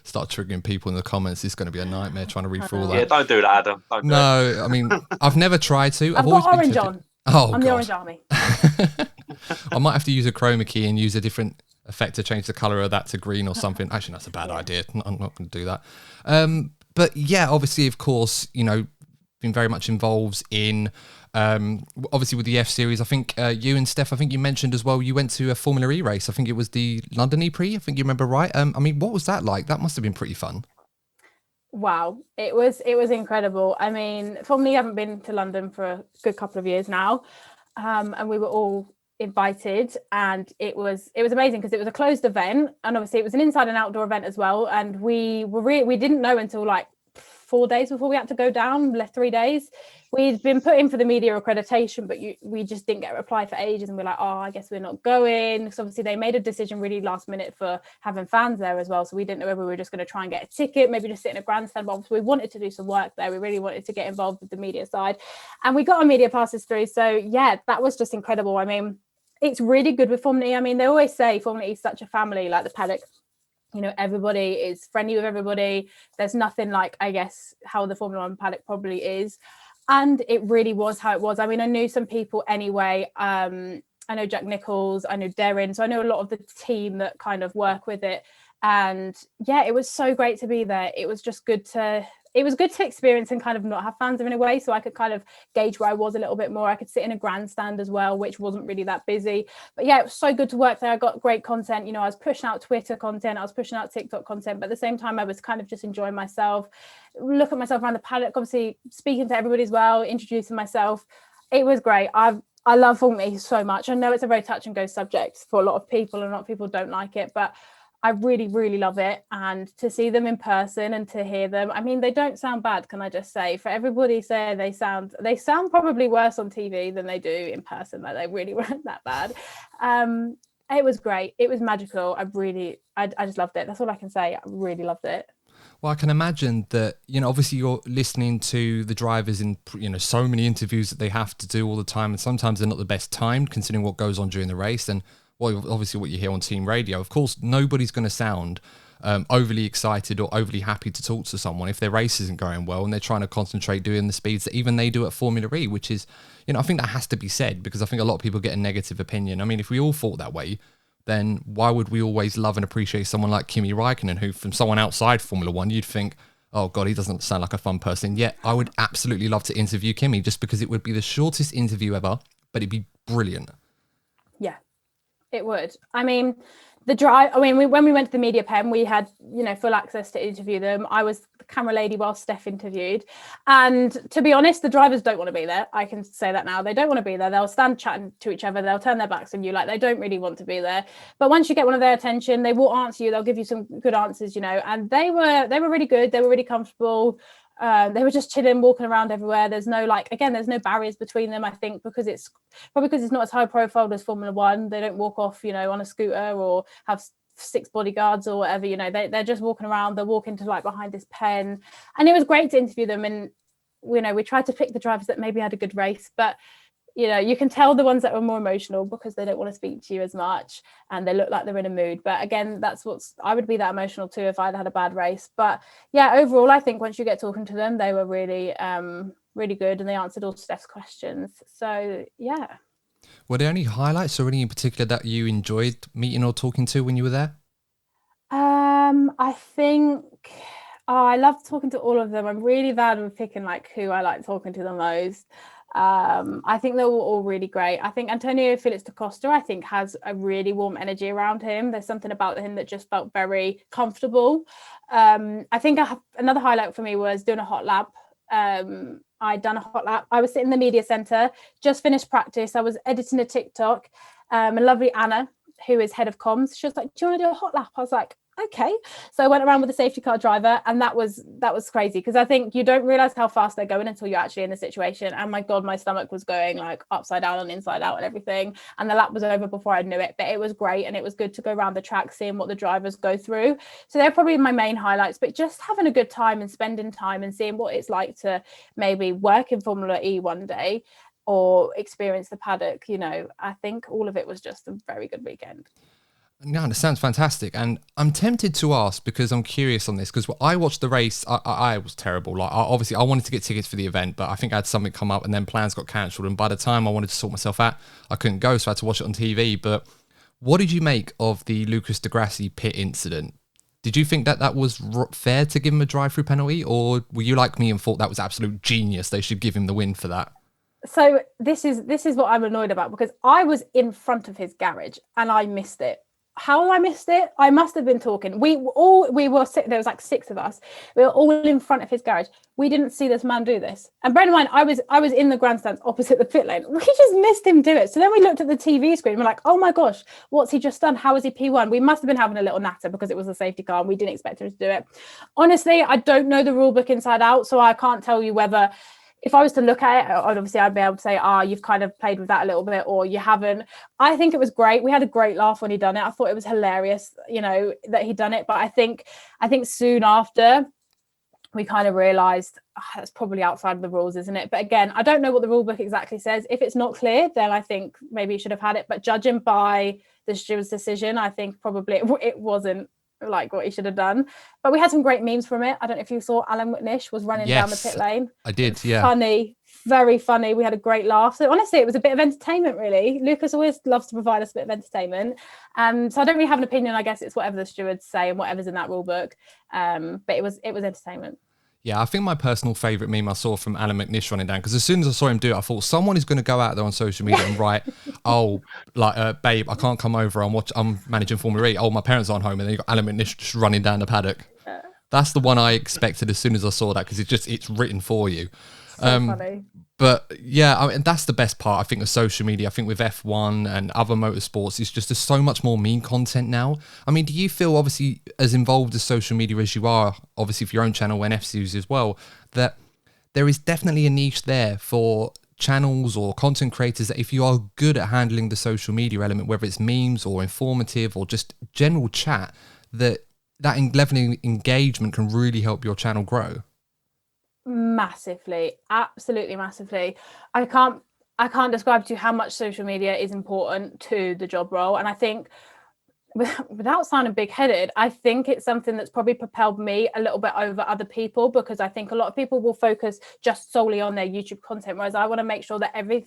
Start triggering people in the comments. It's going to be a nightmare trying to read through all that. Yeah, don't do that, Adam. I mean, I've never tried to. I've got orange on. Oh, I'm the Orange Army. I might have to use a chroma key and use a different effect to change the colour of that to green or something. Actually, that's a bad idea. I'm not going to do that. But yeah, obviously, of course, been very much involved in obviously with the F Series. I think you and Steph, I think you mentioned as well, you went to a Formula E race. I think it was the London E-Prix. I think you remember right. I mean, what was that like? That must have been pretty fun. Wow, it was incredible. I mean, Formula E haven't been to London for a good couple of years now, and we were all invited, and it was amazing because it was a closed event, and obviously it was an inside and outdoor event as well. And we didn't know until like 4 days before we had to go down, left 3 days. We'd been put in for the media accreditation, but we just didn't get a reply for ages. And we're like, oh, I guess we're not going. Because obviously they made a decision really last minute for having fans there as well. So we didn't know whether we were just going to try and get a ticket, maybe just sit in a grandstand. But obviously we wanted to do some work there. We really wanted to get involved with the media side. And we got our media passes through. So yeah, that was just incredible. I mean, it's really good with Formula E. I mean, they always say Formula E is such a family, like the paddock. Everybody is friendly with everybody. There's nothing like, I guess, how the Formula One paddock probably is. And it really was how it was. I mean, I knew some people anyway. I know Jack Nichols, I know Darren. So I know a lot of the team that kind of work with it. And yeah, it was so great to be there. It was just good to experience and kind of not have fans in a way, so I could kind of gauge where I was a little bit more. I could sit in a grandstand as well, which wasn't really that busy. But yeah, it was so good to work there. I got great content. I was pushing out Twitter content, I was pushing out TikTok content, but at the same time I was kind of just enjoying myself, look at myself around the paddock, obviously speaking to everybody as well, introducing myself. It was great. I love Formula E so much. I know it's a very touch and go subject for a lot of people, and a lot of people don't like it, but I really, really love it. And to see them in person and to hear them, I mean, they don't sound bad, can I just say? For everybody saying they sound probably worse on TV than they do in person. Like, they really weren't that bad. It was great. It was magical. I just loved it. That's all I can say. I really loved it. Well, I can imagine that, obviously you're listening to the drivers in, so many interviews that they have to do all the time. And sometimes they're not the best timed considering what goes on during the race. And well, obviously what you hear on team radio, of course, nobody's going to sound overly excited or overly happy to talk to someone if their race isn't going well and they're trying to concentrate doing the speeds that even they do at Formula E, which is, you know, I think that has to be said, because I think a lot of people get a negative opinion. I mean, if we all thought that way, then why would we always love and appreciate someone like Kimi Räikkönen, who from someone outside Formula One, you'd think, oh God, he doesn't sound like a fun person. Yet I would absolutely love to interview Kimi, just because it would be the shortest interview ever, but it'd be brilliant. Yeah, it would. I mean, the drive, I mean, when we went to the media pen, we had, you know, full access to interview them. I was the camera lady while Steph interviewed. And to be honest, the drivers don't want to be there. I can say that now. They don't want to be there. They'll stand chatting to each other. They'll turn their backs on you. Like, they don't really want to be there. But once you get one of their attention, they will answer you. They'll give you some good answers, you know, and they were really good. They were really comfortable. They were just chilling, walking around everywhere. There's no, like, again, there's no barriers between them. I think because it's not as high profile as Formula One. They don't walk off, you know, on a scooter or have 6 bodyguards or whatever, you know. They're just walking around. They're walking to, like, behind this pen, and it was great to interview them. And, you know, we tried to pick the drivers that maybe had a good race, but, you know, you can tell the ones that were more emotional because they don't want to speak to you as much and they look like they're in a mood. But again, I would be that emotional too if I'd had a bad race. But yeah, overall, I think once you get talking to them, they were really, really good, and they answered all Steph's questions. So yeah. Were there any highlights or any in particular that you enjoyed meeting or talking to when you were there? I think, I love talking to all of them. I'm really bad with picking, like, who I like talking to the most. I think they were all really great. I think Antonio Felix da Costa, I think, has a really warm energy around him. There's something about him that just felt very comfortable. I think another highlight for me was doing a hot lap. I'd done a hot lap. I was sitting in the media center, just finished practice. I was editing a TikTok. And lovely Anna, who is head of comms, she was like, do you want to do a hot lap? I was like, okay. So I went around with the safety car driver, and that was crazy, because I think you don't realize how fast they're going until you're actually in the situation. And my God, my stomach was going like upside down and inside out and everything. And the lap was over before I knew it, but it was great. And it was good to go around the track, seeing what the drivers go through. So they're probably my main highlights, but just having a good time and spending time and seeing what it's like to maybe work in Formula E one day or experience the paddock, you know, I think all of it was just a very good weekend. No, it sounds fantastic, and I'm tempted to ask because I'm curious on this, because I watched the race. I was terrible. Like, obviously I wanted to get tickets for the event, but I think I had something come up and then plans got cancelled, and by the time I wanted to sort myself out, I couldn't go, so I had to watch it on TV. But what did you make of the Lucas di Grassi pit incident? Did you think that was fair to give him a drive-through penalty, or were you like me and thought that was absolute genius? They should give him the win for that. So this is what I'm annoyed about, because I was in front of his garage and I missed it. How I missed it? I must have been talking. We were there was like 6 of us. We were all in front of his garage. We didn't see this man do this. And bear in mind, I was in the grandstands opposite the pit lane. We just missed him do it. So then we looked at the TV screen and we're like, oh my gosh, what's he just done? How is he P1? We must have been having a little natter because it was a safety car and we didn't expect him to do it. Honestly, I don't know the rule book inside out, so I can't tell you whether, if I was to look at it, obviously I'd be able to say, you've kind of played with that a little bit, or you haven't. I think it was great. We had a great laugh when he done it. I thought it was hilarious, you know, that he done it. But I think soon after we kind of realised that's probably outside of the rules, isn't it? But again, I don't know what the rule book exactly says. If it's not clear, then I think maybe he should have had it. But judging by the steward's decision, I think probably it wasn't like what he should have done. But we had some great memes from it. I don't know if you saw Alan McNish was running down the pit lane. I did, yeah. Funny, very funny. We had a great laugh. So honestly, it was a bit of entertainment, really. Lucas always loves to provide us a bit of entertainment. So I don't really have an opinion. I guess it's whatever the stewards say and whatever's in that rule book. But it was entertainment. Yeah, I think my personal favourite meme I saw from Alan McNish running down, because as soon as I saw him do it, I thought someone is going to go out there on social media and write, babe, I can't come over. I'm managing Formula E. Oh, my parents aren't home. And then you got Alan McNish just running down the paddock. That's the one I expected as soon as I saw that, because it's written for you. So funny. But yeah, I mean, that's the best part, I think, of social media. I think with F1 and other motorsports, it's just there's so much more meme content now. I mean, do you feel, obviously, as involved as social media as you are, obviously for your own channel and F-Series as well, that there is definitely a niche there for channels or content creators that if you are good at handling the social media element, whether it's memes or informative or just general chat, that leveling engagement can really help your channel grow? Massively, absolutely massively. I can't describe to you how much social media is important to the job role. And I think without sounding big-headed, I think it's something that's probably propelled me a little bit over other people, because I think a lot of people will focus just solely on their YouTube content, whereas I want to make sure that every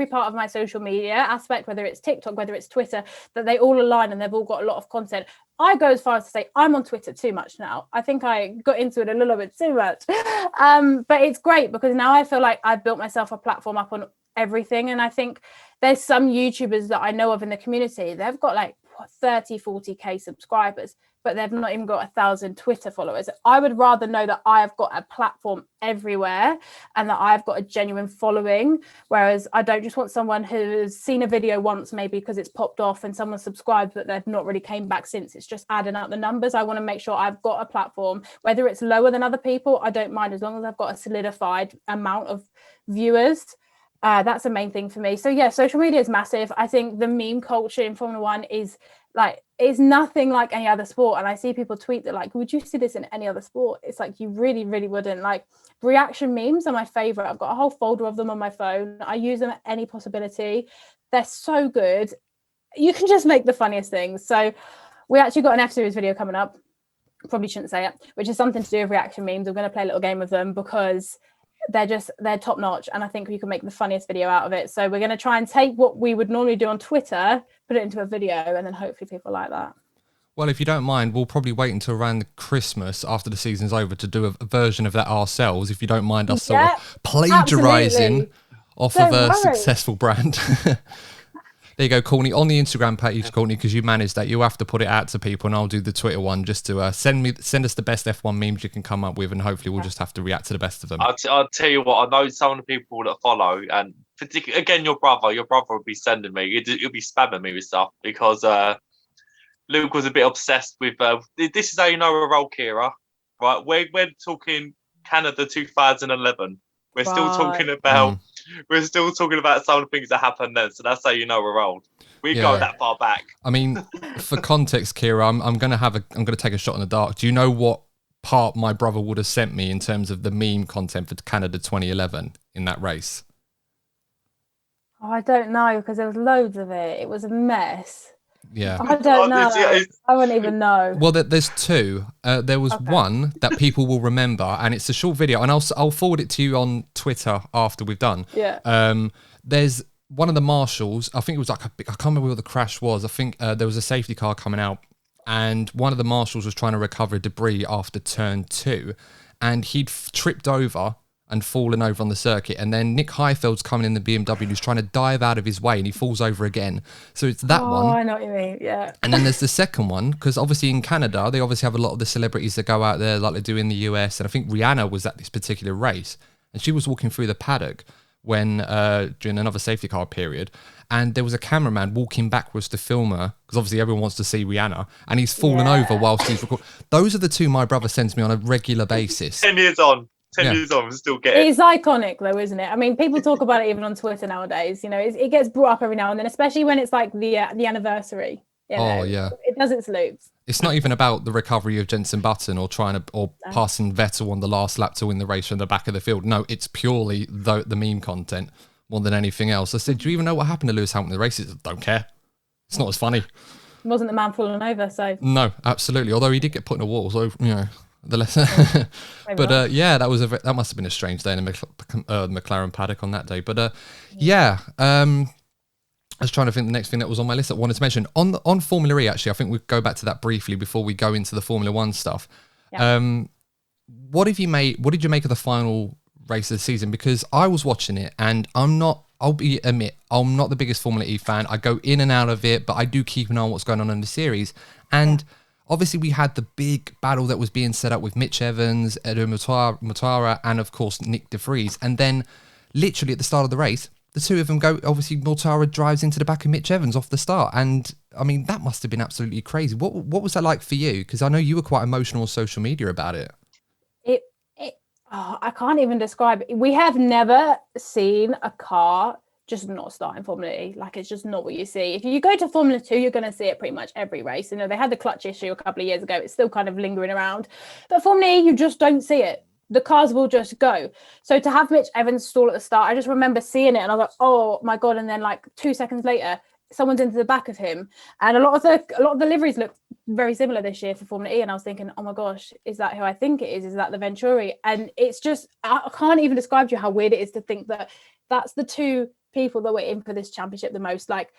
part of my social media aspect, whether it's TikTok, whether it's Twitter, that they all align and they've all got a lot of content. I go as far as to say I'm on Twitter too much now. I think I got into it a little bit too much, but it's great because now I feel like I've built myself a platform up on everything. And I think there's some YouTubers that I know of in the community, they've got like 30-40k subscribers, but they've not even got 1,000 Twitter followers. I would rather know that I've got a platform everywhere and that I've got a genuine following, whereas I don't just want someone who's seen a video once maybe because it's popped off and someone subscribed but they've not really came back since. It's just adding up the numbers. I want to make sure I've got a platform, whether it's lower than other people, I don't mind, as long as I've got a solidified amount of viewers. That's the main thing for me. So yeah, social media is massive. I think the meme culture in Formula One is nothing like any other sport. And I see people tweet that like, would you see this in any other sport? It's like, you really, really wouldn't. Like, reaction memes are my favorite. I've got a whole folder of them on my phone. I use them at any possibility. They're so good. You can just make the funniest things. So we actually got an F-Series video coming up. Probably shouldn't say it, which is something to do with reaction memes. We're going to play a little game with them because they're top notch, and I think we can make the funniest video out of it. So we're going to try and take what we would normally do on Twitter, put it into a video, and then hopefully people like that. Well, if you don't mind, we'll probably wait until around Christmas after the season's over to do a version of that ourselves, if you don't mind us sort of plagiarizing off of a successful brand. There you go, Courtney. On the Instagram page, Courtney, because you manage that, you'll have to put it out to people, and I'll do the Twitter one just to send us the best F1 memes you can come up with, and hopefully we'll just have to react to the best of them. I'll tell you what, I know some of the people that follow, and particularly, again, your brother will be sending me, he'll be spamming me with stuff, because Luke was a bit obsessed with, this is how you know we're old, Keira, right? We're talking Canada 2011. We're still talking about... We're still talking about some of the things that happened then, so that's how you know we're old. We go that far back. I mean, for context, Keira, I'm gonna take a shot in the dark. Do you know what part my brother would have sent me in terms of the meme content for Canada 2011 in that race? Oh, I don't know, because there was loads of it. It was a mess. Yeah, I don't know. I wouldn't even know. Well, there's two. There was one that people will remember, and it's a short video, and I'll forward it to you on Twitter after we've done. Yeah. There's one of the marshals. I think it was like I can't remember what the crash was. I think there was a safety car coming out, and one of the marshals was trying to recover debris after turn 2, and he'd tripped over and fallen over on the circuit, and then Nick Heifeld's coming in the BMW and he's trying to dive out of his way and he falls over again. So it's that one. Oh, I know what you mean, yeah. And then there's the second one, because obviously in Canada they obviously have a lot of the celebrities that go out there like they do in the US, and I think Rihanna was at this particular race, and she was walking through the paddock when during another safety car period, and there was a cameraman walking backwards to film her, because obviously everyone wants to see Rihanna, and he's fallen over whilst he's recording. Those are the two my brother sends me on a regular basis. 10 years on. 10 years on, still get it. It's iconic though, isn't it? I mean, people talk about it even on Twitter nowadays. You know, it gets brought up every now and then, especially when it's like the anniversary. You know, it does its loops. It's not even about the recovery of Jenson Button or passing Vettel on the last lap to win the race from the back of the field. No, it's purely the meme content more than anything else. I said, do you even know what happened to Lewis Hamilton in the race? Don't care. It's not as funny. It wasn't the man falling over, so. No, absolutely. Although he did get put in a wall, so you know. The lesson. But that must have been a strange day in the McLaren paddock on that day. But I was trying to think the next thing that was on my list that I wanted to mention on Formula E. Actually, I think we'll go back to that briefly before we go into the Formula One stuff. What did you make of the final race of the season? Because I was watching it, and I'm not the biggest Formula E fan. I go in and out of it, but I do keep an eye on what's going on in the series. And obviously, we had the big battle that was being set up with Mitch Evans, Edu Mortara, and of course, Nick De Vries. And then, literally at the start of the race, the two of them go, obviously, Mortara drives into the back of Mitch Evans off the start. And, I mean, that must have been absolutely crazy. What was that like for you? Because I know you were quite emotional on social media about it. I can't even describe it. We have never seen a car just not start in Formula E. Like, it's just not what you see. If you go to Formula 2, you're going to see it pretty much every race. You know, they had the clutch issue a couple of years ago. It's still kind of lingering around. But Formula E, you just don't see it. The cars will just go. So to have Mitch Evans stall at the start, I just remember seeing it and I was like, oh my God. And then like 2 seconds later, someone's into the back of him, and a lot of the liveries look very similar this year for Formula E, and I was thinking, oh my gosh, is that who I think it is that the Venturi? And it's just, I can't even describe to you how weird it is to think that that's the two people that were in for this championship the most. Like,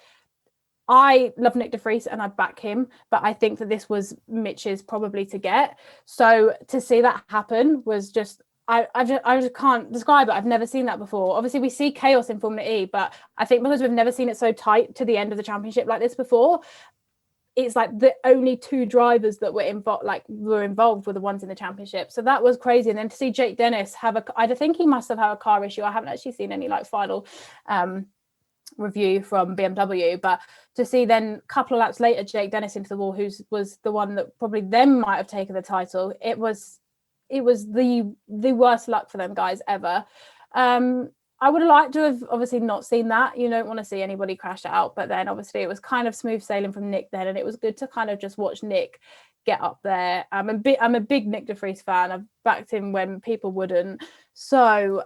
I love Nick de Vries and I back him, but I think that this was Mitch's probably to get. So to see that happen was just, I just can't describe it. I've never seen that before. Obviously, we see chaos in Formula E, but I think because we've never seen it so tight to the end of the championship like this before, it's like the only two drivers that were involved were the ones in the championship. So that was crazy. And then to see Jake Dennis I think he must have had a car issue. I haven't actually seen any like final review from BMW, but to see then a couple of laps later Jake Dennis into the wall, who was the one that probably then might have taken the title, it was the worst luck for them guys ever. I would have liked to have obviously not seen that. You don't want to see anybody crash out, but then obviously it was kind of smooth sailing from Nick then, and it was good to kind of just watch Nick get up there. I'm a big Nick de Vries fan. I've backed him when people wouldn't, so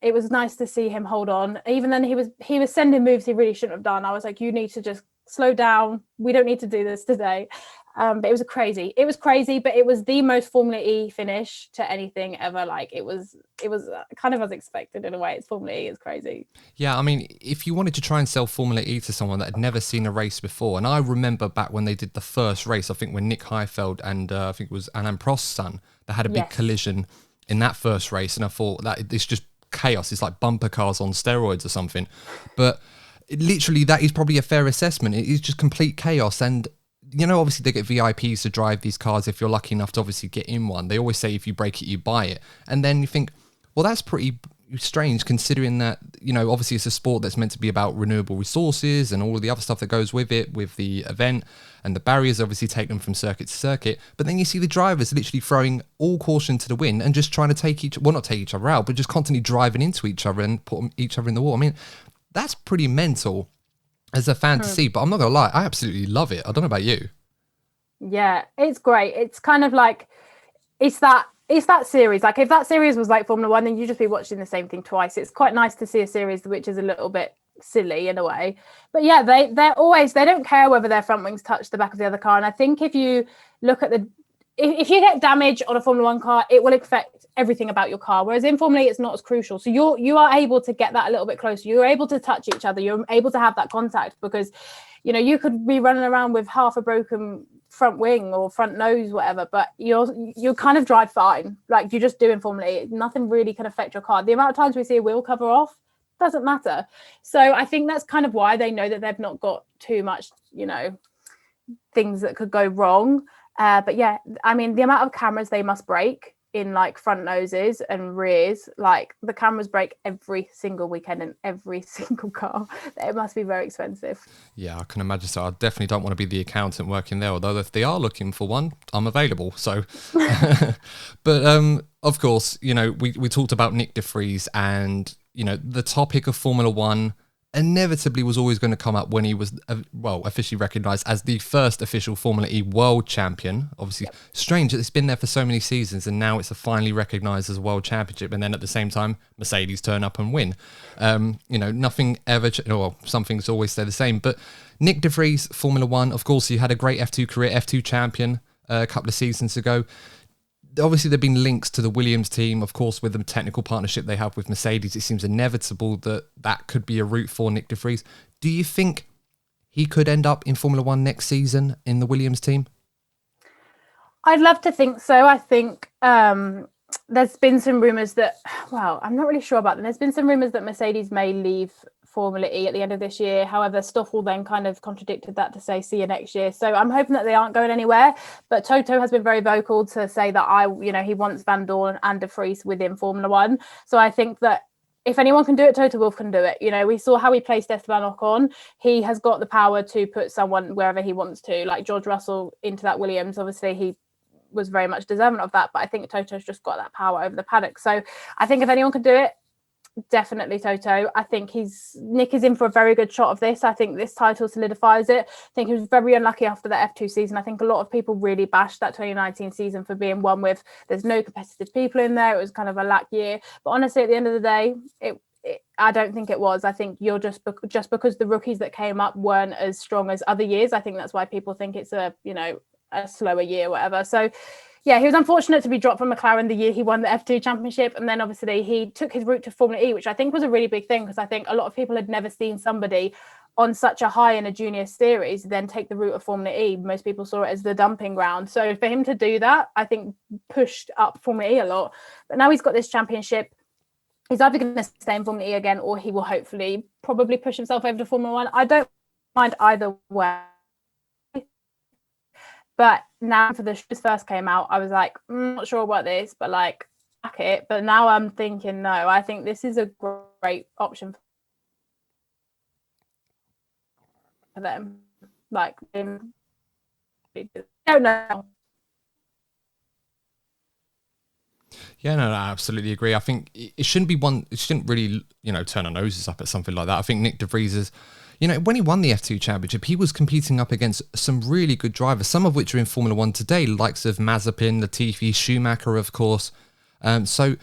it was nice to see him hold on. Even then he was sending moves he really shouldn't have done. I was like, you need to just slow down, we don't need to do this today. But it was crazy, but it was the most Formula E finish to anything ever. Like it was kind of as expected in a way. It's Formula E, it's crazy. Yeah, I mean, if you wanted to try and sell Formula E to someone that had never seen a race before, and I remember back when they did the first race, I think when Nick Heidfeld and I think it was Alain Prost's son, they had a big collision in that first race, and I thought that it's just chaos. It's like bumper cars on steroids or something. But literally, that is probably a fair assessment. It is just complete chaos. And you know, obviously they get VIPs to drive these cars if you're lucky enough to obviously get in one. They always say if you break it, you buy it. And then you think, well, that's pretty strange considering that, you know, obviously it's a sport that's meant to be about renewable resources and all of the other stuff that goes with it, with the event, and the barriers obviously take them from circuit to circuit. But then you see the drivers literally throwing all caution to the wind and just trying to not take each other out, but just constantly driving into each other and put each other in the wall. I mean, that's pretty mental as a fan to see, but I'm not gonna lie, I absolutely love it. I don't know about you. Yeah, it's great. It's kind of like it's that series. Like if that series was like Formula One, then you'd just be watching the same thing twice. It's quite nice to see a series which is a little bit silly in a way. But yeah, they don't care whether their front wings touch the back of the other car. And I think if you look at if you get damage on a Formula One car, it will affect everything about your car. Whereas in Formula E, it's not as crucial. So you are able to get that a little bit closer. You're able to touch each other. You're able to have that contact because, you know, you could be running around with half a broken front wing or front nose, whatever, but you kind of drive fine. Like you just do in Formula E. Nothing really can affect your car. The amount of times we see a wheel cover off doesn't matter. So I think that's kind of why they know that they've not got too much, you know, things that could go wrong. But yeah, I mean, the amount of cameras they must break in like front noses and rears, like the cameras break every single weekend in every single car. It must be very expensive. Yeah, I can imagine so. I definitely don't want to be the accountant working there, although if they are looking for one, I'm available. So, but of course, you know, we talked about Nick de Vries, and you know, the topic of Formula One inevitably was always going to come up when he was, officially recognised as the first official Formula E world champion. Obviously, strange that it's been there for so many seasons and now it's finally recognised as a world championship, and then at the same time, Mercedes turn up and win. You know, nothing ever, some things always stay the same. But Nick de Vries, Formula One, of course, he had a great F2 career, F2 champion a couple of seasons ago. Obviously, there have been links to the Williams team, of course, with the technical partnership they have with Mercedes. It seems inevitable that could be a route for Nick de Vries. Do you think he could end up in Formula One next season in the Williams team? I'd love to think so. I think there's been some rumours that, well, I'm not really sure about them. There's been some rumours that Mercedes may leave Formula E at the end of this year. However, Stoffel then kind of contradicted that to say see you next year. So I'm hoping that they aren't going anywhere. But Toto has been very vocal to say that he wants Van Dorn and de Vries within Formula One. So I think that if anyone can do it, Toto Wolff can do it. You know, we saw how he placed Esteban Ocon. He has got the power to put someone wherever he wants to, like George Russell into that Williams. Obviously, he was very much deserving of that, but I think Toto's just got that power over the paddock. So I think if anyone can do it, definitely Toto. I think Nick is in for a very good shot of this. I think this title solidifies it. I think he was very unlucky after the F2 season. I think a lot of people really bashed that 2019 season for being one with there's no competitive people in there. It was kind of a lack year. But honestly, at the end of the day, I don't think it was. I think you're just because the rookies that came up weren't as strong as other years. I think that's why people think it's a slower year, whatever. So yeah, he was unfortunate to be dropped from McLaren the year he won the F2 championship. And then obviously he took his route to Formula E, which I think was a really big thing, because I think a lot of people had never seen somebody on such a high in a junior series then take the route of Formula E. Most people saw it as the dumping ground. So for him to do that, I think pushed up Formula E a lot. But now he's got this championship. He's either going to stay in Formula E again, or he will hopefully probably push himself over to Formula One. I don't mind either way. But now for this first came out, I was like, not sure about this, but like, back it. But now I'm thinking, no, I think this is a great option for them. Like, I don't know. Yeah, no, I absolutely agree. I think it shouldn't be one. It shouldn't really, turn our noses up at something like that. I think Nick De Vries is, when he won the F2 championship, he was competing up against some really good drivers, some of which are in Formula One today, likes of Mazepin, Latifi, Schumacher, of course. So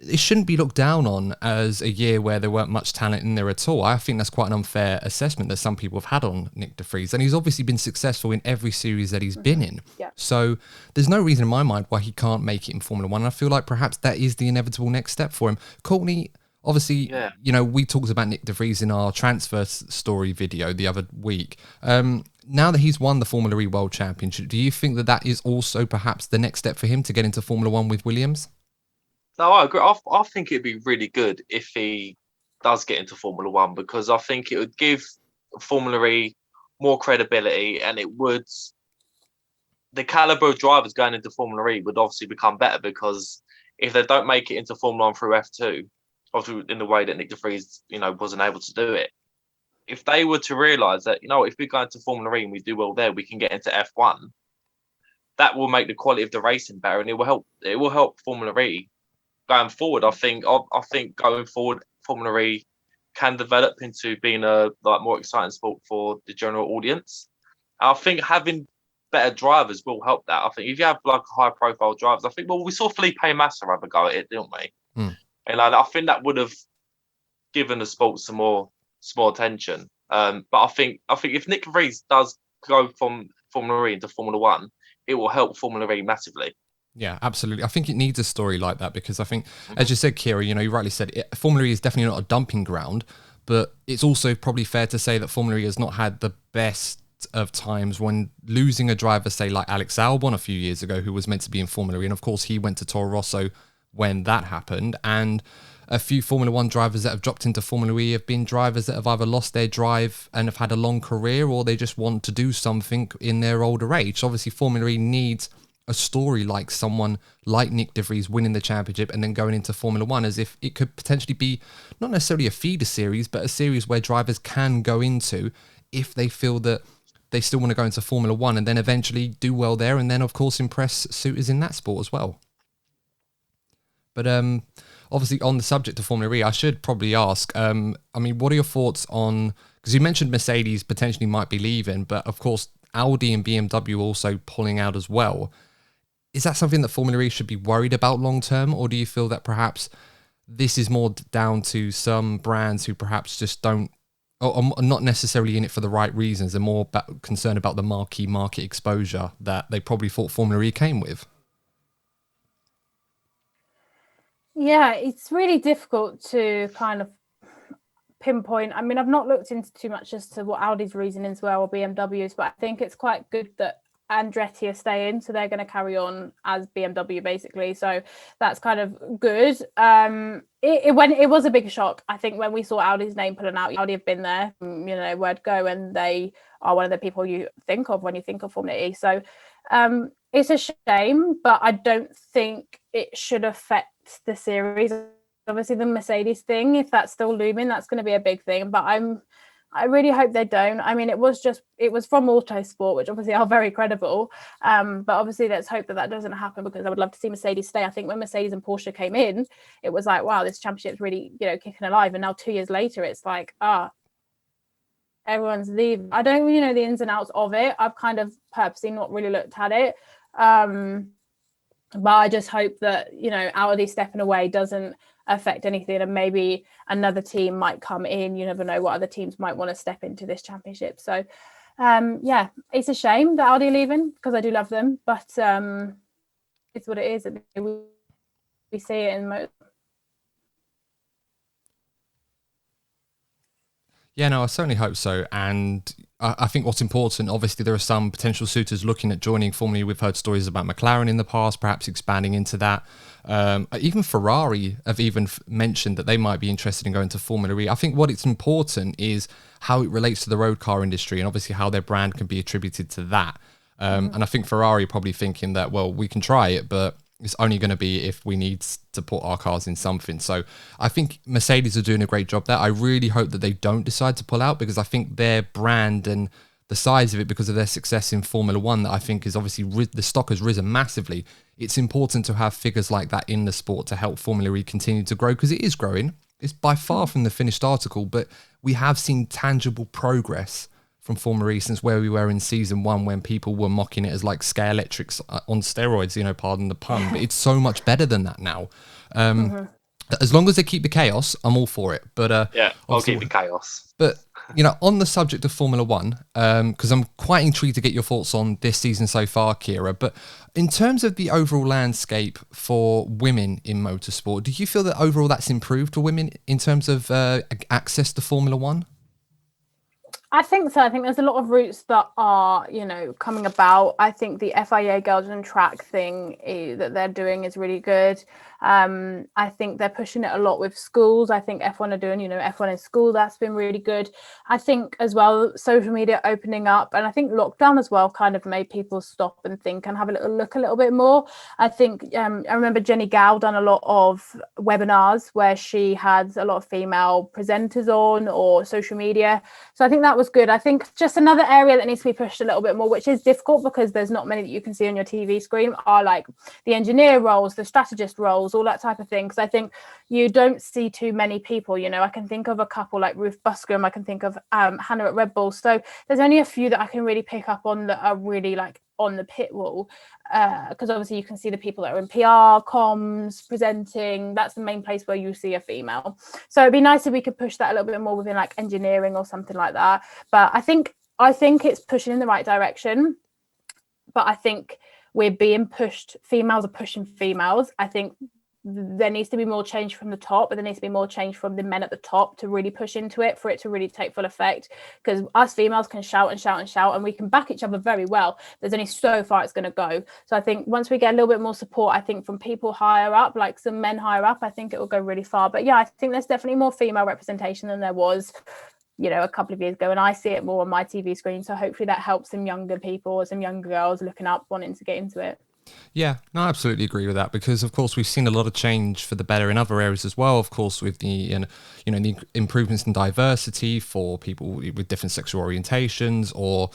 it shouldn't be looked down on as a year where there weren't much talent in there at all. I think that's quite an unfair assessment that some people have had on Nick De Vries. And he's obviously been successful in every series that he's been in. Yeah. So there's no reason in my mind why he can't make it in Formula One. And I feel like perhaps that is the inevitable next step for him. Courtney, obviously, we talked about Nick De Vries in our transfer story video the other week. Now that he's won the Formula E World Championship, do you think that that is also perhaps the next step for him to get into Formula One with Williams? No, I agree. I think it'd be really good if he does get into Formula One, because I think it would give Formula E more credibility, and the caliber of drivers going into Formula E would obviously become better, because if they don't make it into Formula One through F2, obviously in the way that Nick De Vries, wasn't able to do it, if they were to realise that, if we go into Formula E and we do well there, we can get into F1, that will make the quality of the racing better, and it will help Formula E going forward. I think going forward, Formula E can develop into being a more exciting sport for the general audience. I think having better drivers will help that. I think if you have high profile drivers, I think we saw Felipe Massa have a go at it, didn't we? And I think that would have given the sport some more attention. But I think if Nick Vries does go from Formula E into Formula One, it will help Formula E massively. Yeah, absolutely. I think it needs a story like that, because I think, as you said, Keira, you rightly said, Formula E is definitely not a dumping ground, but it's also probably fair to say that Formula E has not had the best of times when losing a driver, say, like Alex Albon a few years ago, who was meant to be in Formula E. And of course, he went to Toro Rosso when that happened. And a few Formula One drivers that have dropped into Formula E have been drivers that have either lost their drive and have had a long career, or they just want to do something in their older age. So obviously, Formula E needs a story like someone like Nick De Vries winning the championship and then going into Formula One, as if it could potentially be not necessarily a feeder series, but a series where drivers can go into if they feel that they still want to go into Formula One, and then eventually do well there, and then of course impress suitors in that sport as well. But obviously on the subject of Formula E, I should probably ask, what are your thoughts on, because you mentioned Mercedes potentially might be leaving, but of course Audi and BMW also pulling out as well. Is that something that Formula E should be worried about long term, or do you feel that perhaps this is more down to some brands who perhaps just don't, or are not necessarily in it for the right reasons? They're more concerned about the marquee market exposure that they probably thought Formula E came with? Yeah, it's really difficult to kind of pinpoint. I've not looked into too much as to what Audi's reasonings were or BMW's, but I think it's quite good that Andretti are staying, so they're going to carry on as BMW basically, so that's kind of good. It was a big shock, I think, when we saw Audi's name pulling out. Audi have been there, word go, and they are one of the people you think of when you think of Formula E. So it's a shame, but I don't think it should affect the series. Obviously the Mercedes thing, if that's still looming, that's going to be a big thing, but I really hope they don't. It was from Motorsport, which obviously are very credible. But obviously let's hope that doesn't happen, because I would love to see Mercedes stay. I think when Mercedes and Porsche came in, it was like, wow, this championship's really, kicking alive. And now 2 years later, it's like, everyone's leaving. I don't really know the ins and outs of it. I've kind of purposely not really looked at it. But I just hope that, Audi stepping away doesn't affect anything, and maybe another team might come in. You never know what other teams might want to step into this championship. So it's a shame that Audi are leaving, because I do love them, but it's what it is. We see it in most. Yeah, no, I certainly hope so. And I think what's important, obviously, there are some potential suitors looking at joining Formula E. We've heard stories about McLaren in the past, perhaps expanding into that. Even Ferrari have even mentioned that they might be interested in going to Formula E. I think what it's important is how it relates to the road car industry, and obviously how their brand can be attributed to that. And I think Ferrari are probably thinking that, well, we can try it, but it's only going to be if we need to put our cars in something. So I think Mercedes are doing a great job there. I really hope that they don't decide to pull out, because I think their brand and the size of it, because of their success in Formula One, that I think is obviously the stock has risen massively. It's important to have figures like that in the sport to help Formula E continue to grow, because it is growing. It's by far from the finished article, but we have seen tangible progress from Formula E since where we were in season 1, when people were mocking it as like Sky Electrics on steroids, pardon the pun, but it's so much better than that now. As long as they keep the chaos, I'm all for it. But I'll keep the chaos. But on the subject of Formula One, because I'm quite intrigued to get your thoughts on this season so far, Keira. But in terms of the overall landscape for women in motorsport, do you feel that overall that's improved for women in terms of access to Formula One? I think so. I think there's a lot of routes that are, coming about. I think the FIA Girls on Track thing that they're doing is really good. I think they're pushing it a lot with schools. I think F1 are doing, F1 in school. That's been really good. I think as well, social media opening up, and I think lockdown as well kind of made people stop and think and have a little bit more. I think I remember Jenny Gow done a lot of webinars where she had a lot of female presenters on, or social media. So I think that was good. I think just another area that needs to be pushed a little bit more, which is difficult because there's not many that you can see on your TV screen, are like the engineer roles, the strategist roles, all that type of thing. Because I think you don't see too many people. I can think of a couple like Ruth Buscombe. I can think of Hannah at Red Bull. So there's only a few that I can really pick up on that are really like on the pit wall, because obviously you can see the people that are in PR, comms, presenting. That's the main place where you see a female. So it'd be nice if we could push that a little bit more within like engineering or something like that. But I think it's pushing in the right direction. But I think we're being pushed. Females are pushing females. I think there needs to be more change from the top, but there needs to be more change from the men at the top to really push into it, for it to really take full effect. Because us females can shout and shout and shout, and we can back each other very well. There's only so far it's going to go. So I think once we get a little bit more support, I think from people higher up, like some men higher up, I think it will go really far. But yeah, I think there's definitely more female representation than there was, a couple of years ago, and I see it more on my TV screen. So hopefully that helps some younger people, some younger girls looking up, wanting to get into it. Yeah, no, I absolutely agree with that, because of course we've seen a lot of change for the better in other areas as well. Of course, with the the improvements in diversity for people with different sexual orientations, or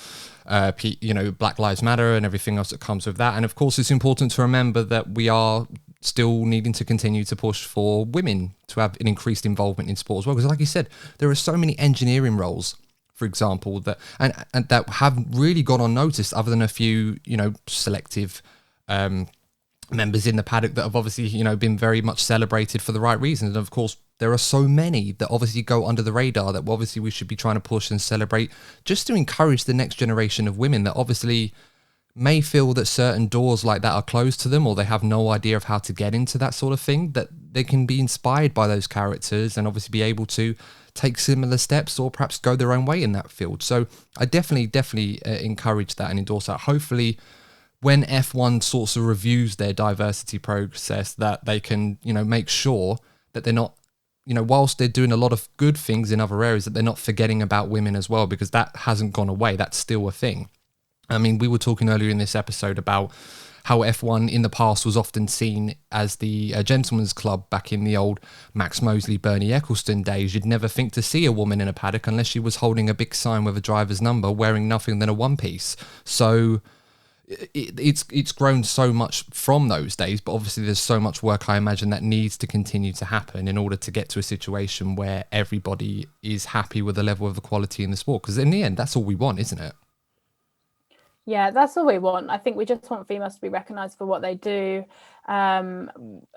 Black Lives Matter and everything else that comes with that. And of course, it's important to remember that we are still needing to continue to push for women to have an increased involvement in sport as well. Because like you said, there are so many engineering roles, for example, that and that have really gone unnoticed, other than a few selective members in the paddock that have obviously been very much celebrated for the right reasons. And of course there are so many that obviously go under the radar that obviously we should be trying to push and celebrate, just to encourage the next generation of women that obviously may feel that certain doors like that are closed to them, or they have no idea of how to get into that sort of thing, that they can be inspired by those characters and obviously be able to take similar steps, or perhaps go their own way in that field. So I definitely encourage that and endorse that. Hopefully when F1 sorts of reviews their diversity process, that they can, make sure that they're not, whilst they're doing a lot of good things in other areas, that they're not forgetting about women as well, because that hasn't gone away. That's still a thing. I mean, we were talking earlier in this episode about how F1 in the past was often seen as the gentleman's club back in the old Max Mosley, Bernie Ecclestone days. You'd never think to see a woman in a paddock unless she was holding a big sign with a driver's number, wearing nothing than a one-piece. So it's grown so much from those days, but obviously there's so much work, I imagine, that needs to continue to happen in order to get to a situation where everybody is happy with the level of equality in the sport. Because in the end, that's all we want, isn't it? Yeah, that's all we want. I think we just want females to be recognised for what they do. And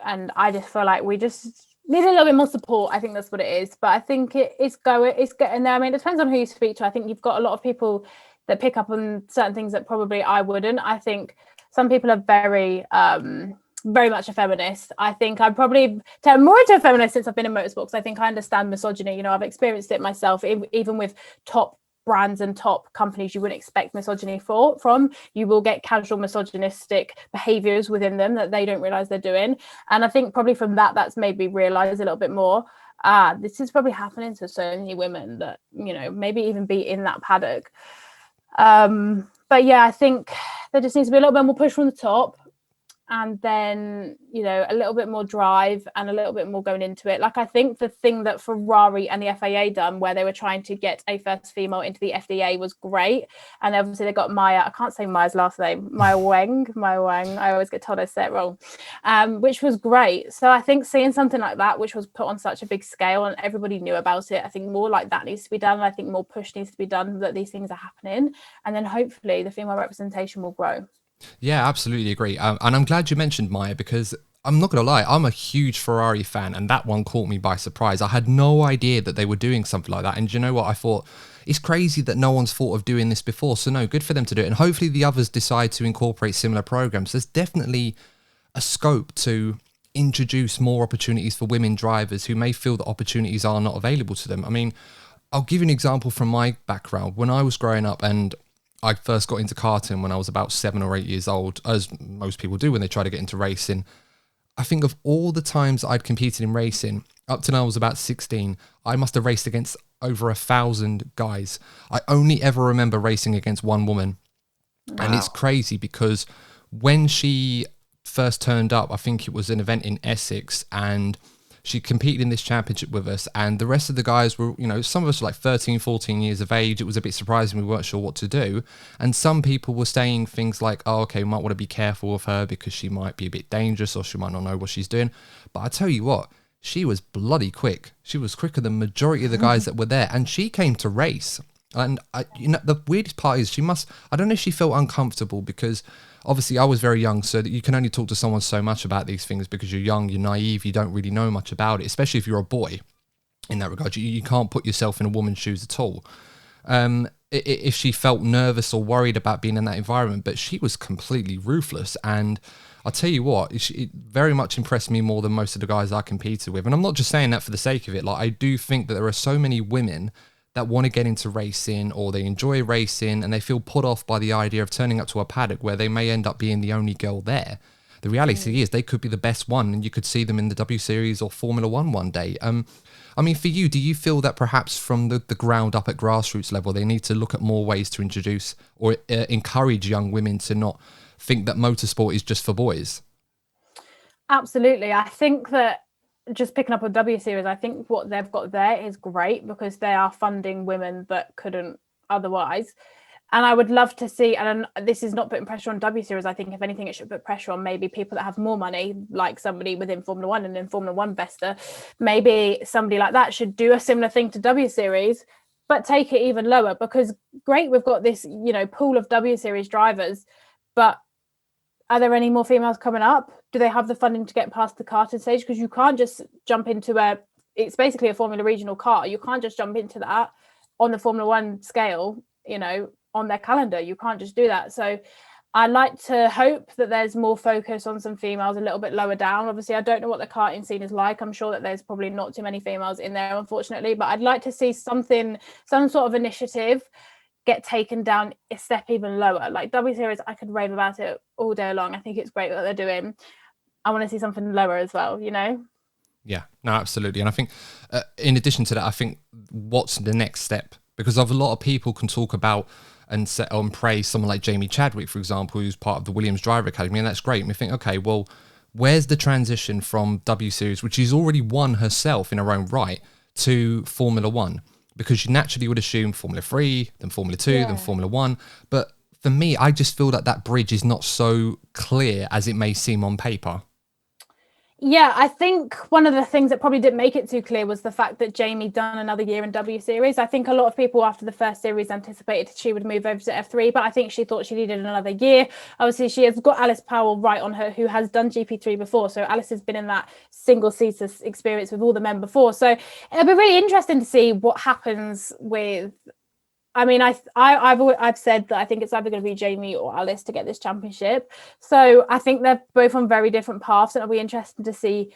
I just feel like we just need a little bit more support. I think that's what it is. But I think it's getting there. I mean, it depends on who you speak to. I think you've got a lot of people that pick up on certain things that probably I wouldn't. I think some people are very much a feminist. I think I'm probably turned more into a feminist since I've been in motorsport, because I think I understand misogyny. You know, I've experienced it myself, even with top brands and top companies you wouldn't expect misogyny from. You will get casual misogynistic behaviors within them that they don't realize they're doing. And I think probably from that's made me realize a little bit more, this is probably happening to so many women that, you know, maybe even be in that paddock. But yeah, I think there just needs to be a little bit more push from the top. And then, you know, a little bit more drive and a little bit more going into it. Like, I think the thing that Ferrari and the FIA done, where they were trying to get a first female into the FDA, was great. And obviously they got Maya, I can't say Maya's last name, Maya Wang. I always get told I say it wrong, which was great. So I think seeing something like that, which was put on such a big scale and everybody knew about it, I think more like that needs to be done. And I think more push needs to be done that these things are happening. And then hopefully the female representation will grow. Yeah, absolutely agree. And I'm glad you mentioned Maya, because I'm not going to lie, I'm a huge Ferrari fan, and that one caught me by surprise. I had no idea that they were doing something like that. And you know what? I thought, it's crazy that no one's thought of doing this before. So no, good for them to do it. And hopefully the others decide to incorporate similar programs. There's definitely a scope to introduce more opportunities for women drivers who may feel that opportunities are not available to them. I mean, I'll give you an example from my background. When I was growing up, and I first got into karting when I was about 7 or 8 years old, as most people do when they try to get into racing. I think of all the times I'd competed in racing, up to now I was about 16, I must have raced against over 1,000 guys. I only ever remember racing against one woman. Wow. And it's crazy because when she first turned up, I think it was an event in Essex, and she competed in this championship with us, and the rest of the guys were, you know, some of us were like 13, 14 years of age. It was a bit surprising. We weren't sure what to do. And some people were saying things like, oh, okay, we might want to be careful of her because she might be a bit dangerous or she might not know what she's doing. But I tell you what, she was bloody quick. She was quicker than the majority of the guys that were there, and she came to race. And you know, the weirdest part is I don't know if she felt uncomfortable, because obviously I was very young, so that you can only talk to someone so much about these things because you're young, you're naive, you don't really know much about it, especially if you're a boy in that regard. You can't put yourself in a woman's shoes at all. If she felt nervous or worried about being in that environment, but she was completely ruthless. And I'll tell you what, it very much impressed me more than most of the guys I competed with. And I'm not just saying that for the sake of it. Like, I do think that there are so many women that want to get into racing, or they enjoy racing and they feel put off by the idea of turning up to a paddock where they may end up being the only girl there. The reality is they could be the best one, and you could see them in the W Series or Formula One day. I mean, for you, do you feel that perhaps from the ground up at grassroots level, they need to look at more ways to introduce or encourage young women to not think that motorsport is just for boys? Absolutely. I think that just picking up on W Series, I think what they've got there is great, because they are funding women that couldn't otherwise. And I would love to see, and this is not putting pressure on W Series, I think if anything it should put pressure on maybe people that have more money, like somebody within Formula One and in Formula One Vesta. Maybe somebody like that should do a similar thing to W Series, but take it even lower, because great, we've got this, you know, pool of W Series drivers, but are there any more females coming up? Do they have the funding to get past the karting stage? Because you can't just jump into it's basically a Formula Regional car. You can't just jump into that on the Formula One scale, you know, on their calendar. You can't just do that. So I like to hope that there's more focus on some females a little bit lower down. Obviously, I don't know what the karting scene is like. I'm sure that there's probably not too many females in there, unfortunately, but I'd like to see some sort of initiative get taken down a step even lower. Like W Series, I could rave about it all day long. I think it's great what they're doing. I want to see something lower as well, you know? Yeah, no, absolutely. And I think in addition to that, I think what's the next step? Because a lot of people can talk about and praise someone like Jamie Chadwick, for example, who's part of the Williams Driver Academy, and that's great. And we think, okay, well, where's the transition from W Series, which she's already won herself in her own right, to Formula One? Because you naturally would assume Formula 3, then Formula 2, then Formula 1. But for me, I just feel that bridge is not so clear as it may seem on paper. Yeah, I think one of the things that probably didn't make it too clear was the fact that Jamie done another year in W Series. I think a lot of people after the first series anticipated she would move over to F3, but I think she thought she needed another year. Obviously, she has got Alice Powell right on her, who has done GP3 before. So Alice has been in that single seater experience with all the men before. So it'll be really interesting to see what happens with. I mean, I've said that I think it's either going to be Jamie or Alice to get this championship. So I think they're both on very different paths, and it'll be interesting to see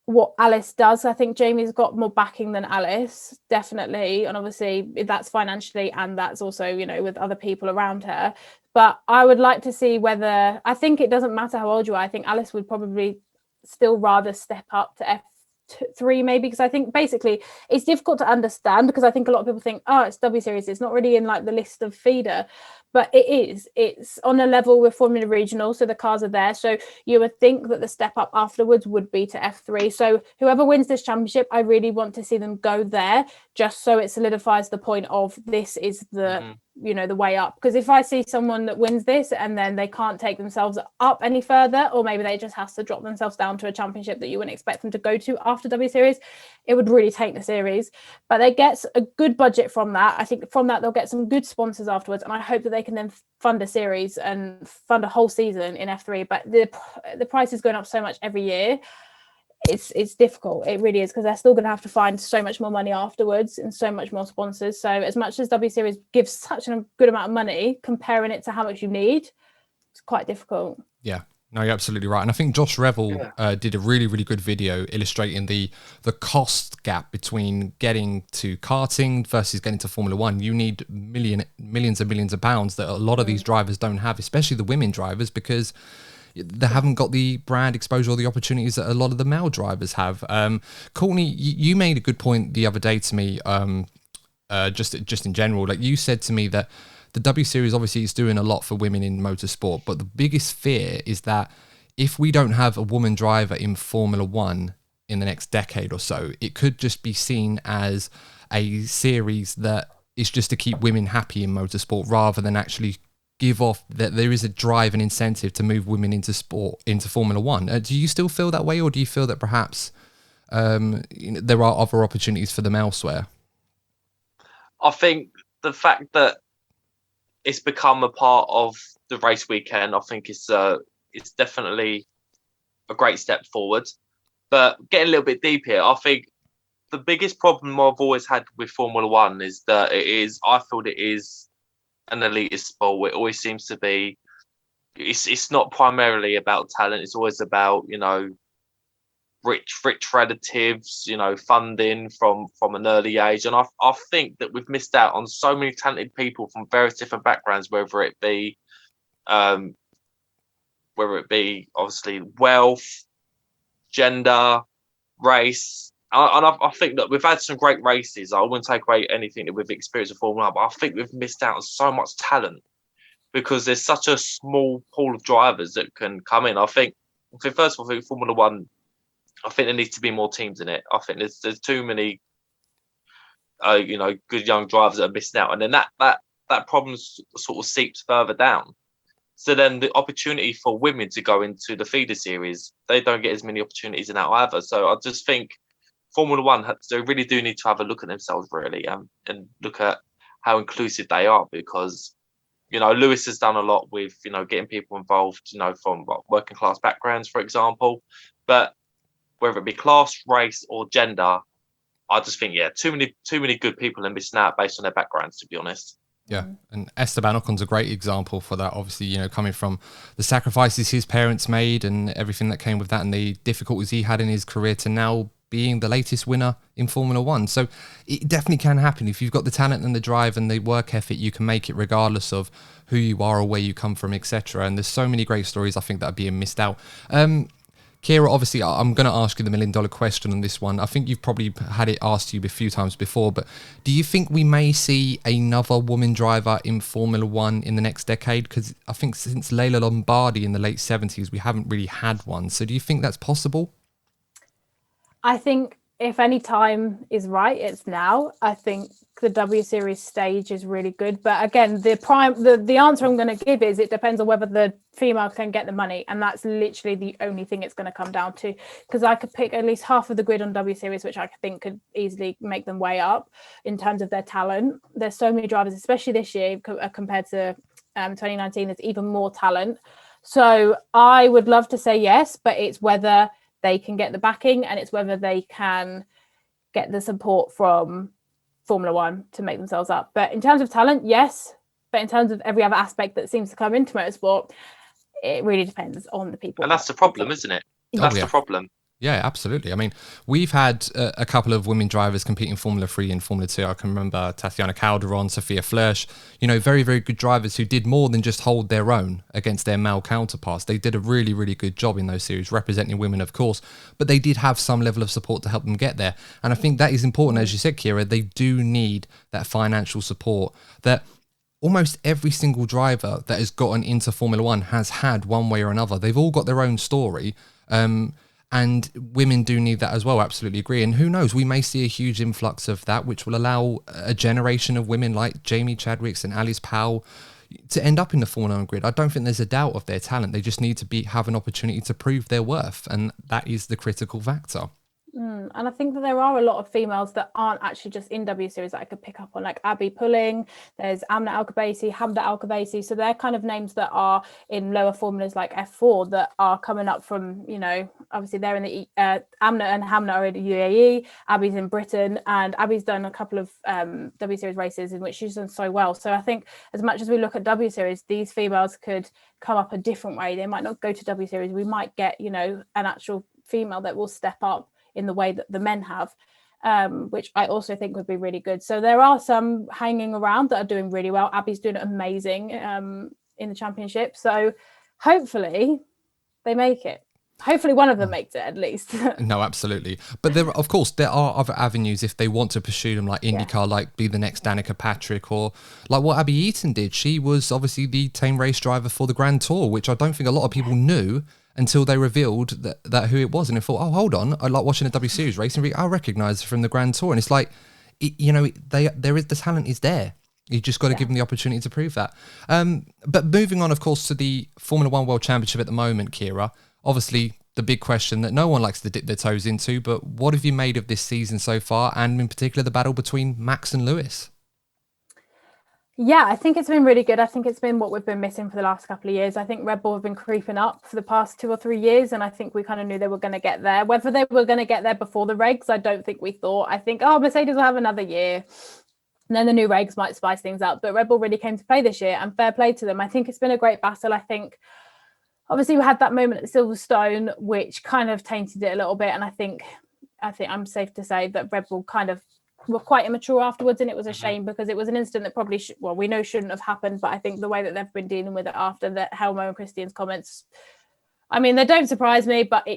what Alice does. I think Jamie's got more backing than Alice, definitely, and obviously that's financially and that's also, you know, with other people around her. But I would like to see whether, I think it doesn't matter how old you are. I think Alice would probably still rather step up to F3 maybe, because I think basically it's difficult to understand, because I think a lot of people think, oh, it's W Series, it's not really in like the list of feeder, but it's on a level with Formula Regional, so the cars are there, so you would think that the step up afterwards would be to F3. So whoever wins this championship, I really want to see them go there, just so it solidifies the point of this is the you know, the way up. Because if I see someone that wins this and then they can't take themselves up any further, or maybe they just have to drop themselves down to a championship that you wouldn't expect them to go to after W Series, it would really take the series. But they get a good budget from that. I think from that they'll get some good sponsors afterwards, and I hope that they can then fund a series and fund a whole season in F3. But the price is going up so much every year. It's difficult. It really is, because they're still going to have to find so much more money afterwards and so much more sponsors. So as much as W Series gives such a good amount of money, comparing it to how much you need, it's quite difficult. Yeah. No, you're absolutely right. And I think Josh Revel did a really, really good video illustrating the cost gap between getting to karting versus getting to Formula One. You need millions and millions of pounds that a lot of these drivers don't have, especially the women drivers, because they haven't got the brand exposure or the opportunities that a lot of the male drivers have. Courtney, you made a good point the other day to me, just in general. Like, you said to me that the W Series obviously is doing a lot for women in motorsport, but the biggest fear is that if we don't have a woman driver in Formula One in the next decade or so, it could just be seen as a series that is just to keep women happy in motorsport, rather than actually give off that there is a drive and incentive to move women into sport, into Formula One. Do you still feel that way, or do you feel that perhaps there are other opportunities for them elsewhere? I think the fact that it's become a part of the race weekend, I think it's definitely a great step forward. But getting a little bit deep here, I think the biggest problem I've always had with Formula One is that I feel it is an elitist sport. It always seems to be. It's not primarily about talent. It's always about, you know, rich relatives, you know, funding from an early age. And I think that we've missed out on so many talented people from various different backgrounds, whether it be obviously wealth, gender, race. And I think that we've had some great races. I wouldn't take away anything that we've experienced in Formula One, but I think we've missed out on so much talent because there's such a small pool of drivers that can come in. I think first of all, Formula One, I think there needs to be more teams in it. I think there's too many, you know, good young drivers that are missing out, and then that problem sort of seeps further down. So then the opportunity for women to go into the feeder series, they don't get as many opportunities in that either. So I just think Formula One, they really do need to have a look at themselves, really, and look at how inclusive they are, because, you know, Lewis has done a lot with, you know, getting people involved, you know, from working class backgrounds, for example. But whether it be class, race, or gender, I just think, too many good people are missing out based on their backgrounds, to be honest. Yeah, and Esteban Ocon's a great example for that. Obviously, you know, coming from the sacrifices his parents made and everything that came with that, and the difficulties he had in his career, to now being the latest winner in Formula One. So it definitely can happen. If you've got the talent and the drive and the work ethic, you can make it regardless of who you are or where you come from, etc. And there's so many great stories, I think, that are being missed out. Keira, obviously, I'm going to ask you the $1 million question on this one. I think you've probably had it asked you a few times before, but do you think we may see another woman driver in Formula One in the next decade? Because I think since Leila Lombardi in the late 70s, we haven't really had one. So do you think that's possible? I think if any time is right, it's now. I think the W Series stage is really good, but again, the answer I'm going to give is it depends on whether the female can get the money, and that's literally the only thing it's going to come down to. Because I could pick at least half of the grid on W Series, which I think could easily make them way up in terms of their talent. There's so many drivers, especially this year compared to 2019. There's even more talent. So I would love to say yes, but it's whether they can get the backing, and it's whether they can get the support from Formula One to make themselves up. But in terms of talent, yes. But in terms of every other aspect that seems to come into motorsport, it really depends on the people. And that's the problem, isn't it? That's the problem. Yeah, absolutely. I mean, we've had a couple of women drivers compete in Formula 3 and Formula 2. I can remember Tatiana Calderon, Sophia Flörsch, very, very good drivers who did more than just hold their own against their male counterparts. They did a really, really good job in those series, representing women, of course, but they did have some level of support to help them get there. And I think that is important. As you said, Keira, they do need that financial support that almost every single driver that has gotten into Formula 1 has had one way or another. They've all got their own story. And women do need that as well, absolutely agree. And who knows, we may see a huge influx of that, which will allow a generation of women like Jamie Chadwicks and Alice Powell to end up in the Formula 1 grid. I don't think there's a doubt of their talent. They just need to have an opportunity to prove their worth. And that is the critical factor. And I think that there are a lot of females that aren't actually just in W Series that I could pick up on, like Abby Pulling, there's Amna Al-Khabaisi, Hamda Al-Khabaisi. So they're kind of names that are in lower formulas like F4 that are coming up from, obviously they're in the Amna and Hamna are in the UAE, Abby's in Britain, and Abby's done a couple of W Series races in which she's done so well. So I think as much as we look at W Series, these females could come up a different way. They might not go to W Series. We might get, an actual female that will step up in the way that the men have, which I also think would be really good. So there are some hanging around that are doing really well. Abby's doing amazing in the championship. So hopefully they make it. Hopefully one of them makes it at least. No, absolutely. But there are other avenues if they want to pursue them, like IndyCar, like be the next Danica Patrick, or like what Abby Eaton did. She was obviously the team race driver for the Grand Tour, which I don't think a lot of people knew until they revealed that who it was. And they thought, oh, hold on, I like watching a W Series race and I recognise her from the Grand Tour. And it's like, the talent is there. You just got to give them the opportunity to prove that. But moving on, of course, to the Formula 1 World Championship at the moment, Keira, obviously the big question that no one likes to dip their toes into, but what have you made of this season so far, and in particular the battle between Max and Lewis? Yeah, I think it's been really good. I think it's been what we've been missing for the last couple of years. I think Red Bull have been creeping up for the past 2 or 3 years, and I think we kind of knew they were going to get there. Whether they were going to get there before the regs, I don't think we thought. I think, Mercedes will have another year, and then the new regs might spice things up. But Red Bull really came to play this year, and fair play to them. I think it's been a great battle. I think, obviously, we had that moment at Silverstone, which kind of tainted it a little bit, and I think I'm safe to say that Red Bull kind of were quite immature afterwards, and it was a shame because it was an incident that probably we know shouldn't have happened, but I think the way that they've been dealing with it after that, Helmo and Christian's comments, I mean, they don't surprise me, but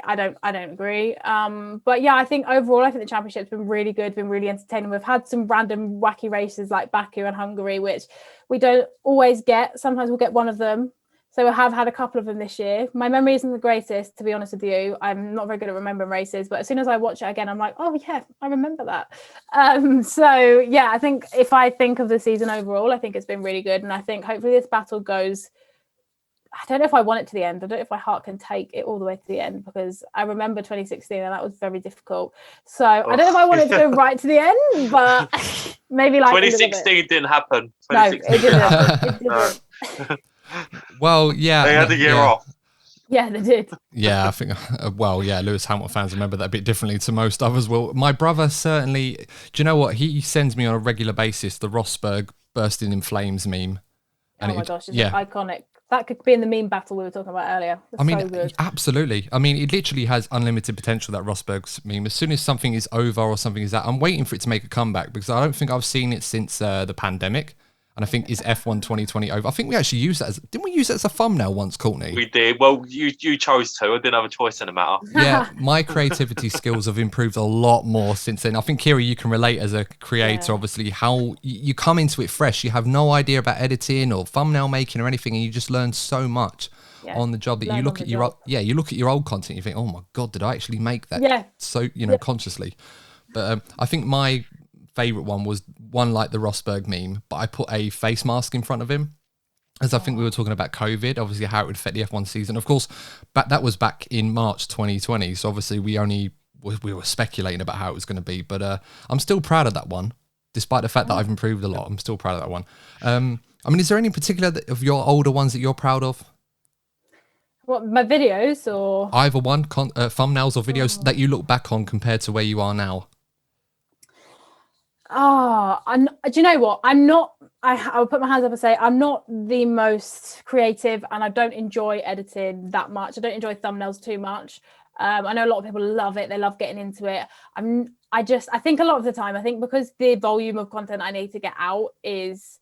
I don't agree. But yeah, I think overall, I think the championship's been really good, been really entertaining. We've had some random wacky races like Baku and Hungary, which we don't always get. Sometimes we'll get one of them. So I have had a couple of them this year. My memory isn't the greatest, to be honest with you. I'm not very good at remembering races, but as soon as I watch it again, I'm like, oh yeah, I remember that. So yeah, I think if I think of the season overall, I think it's been really good. And I think hopefully this battle goes, I don't know if I want it to the end. I don't know if my heart can take it all the way to the end, because I remember 2016 and that was very difficult. So I don't know if I want it to go right to the end, but maybe like 2016 didn't happen. No, it didn't. Well, yeah. They had a year off. Yeah, they did. Yeah, I think, Lewis Hamilton fans remember that a bit differently to most others. Well, my brother certainly, do you know what? He sends me on a regular basis the Rosberg bursting in flames meme. And oh my gosh, it's iconic. That could be in the meme battle we were talking about earlier. It's so good. Absolutely. I mean, it literally has unlimited potential, that Rosberg's meme. As soon as something is over or something is out, I'm waiting for it to make a comeback, because I don't think I've seen it since the pandemic. And I think is F1 2020 over. I think we actually used that as, didn't we use it as a thumbnail once, Courtney? We did. Well, you chose to. I didn't have a choice in the matter. Yeah, my creativity skills have improved a lot more since then. I think, Keira, you can relate as a creator, obviously, how you come into it fresh. You have no idea about editing or thumbnail making or anything, and you just learn so much on the job that you look at you look at your old content, you think, oh my God, did I actually make that? Yeah. So, consciously. But I think my favorite one was one like the Rosberg meme, but I put a face mask in front of him, as I think we were talking about COVID, obviously how it would affect the F1 season. Of course, that was back in March 2020, so obviously we were speculating about how it was going to be, but I'm still proud of that one, despite the fact that I've improved a lot. I'm still proud of that one. I mean, is there any particular of your older ones that you're proud of? What, my videos or? Either one, thumbnails or videos that you look back on compared to where you are now. Do you know what? I'll put my hands up and say I'm not the most creative, and I don't enjoy editing that much. I don't enjoy thumbnails too much. I know a lot of people love it. They love getting into it. I think a lot of the time, I think because the volume of content I need to get out is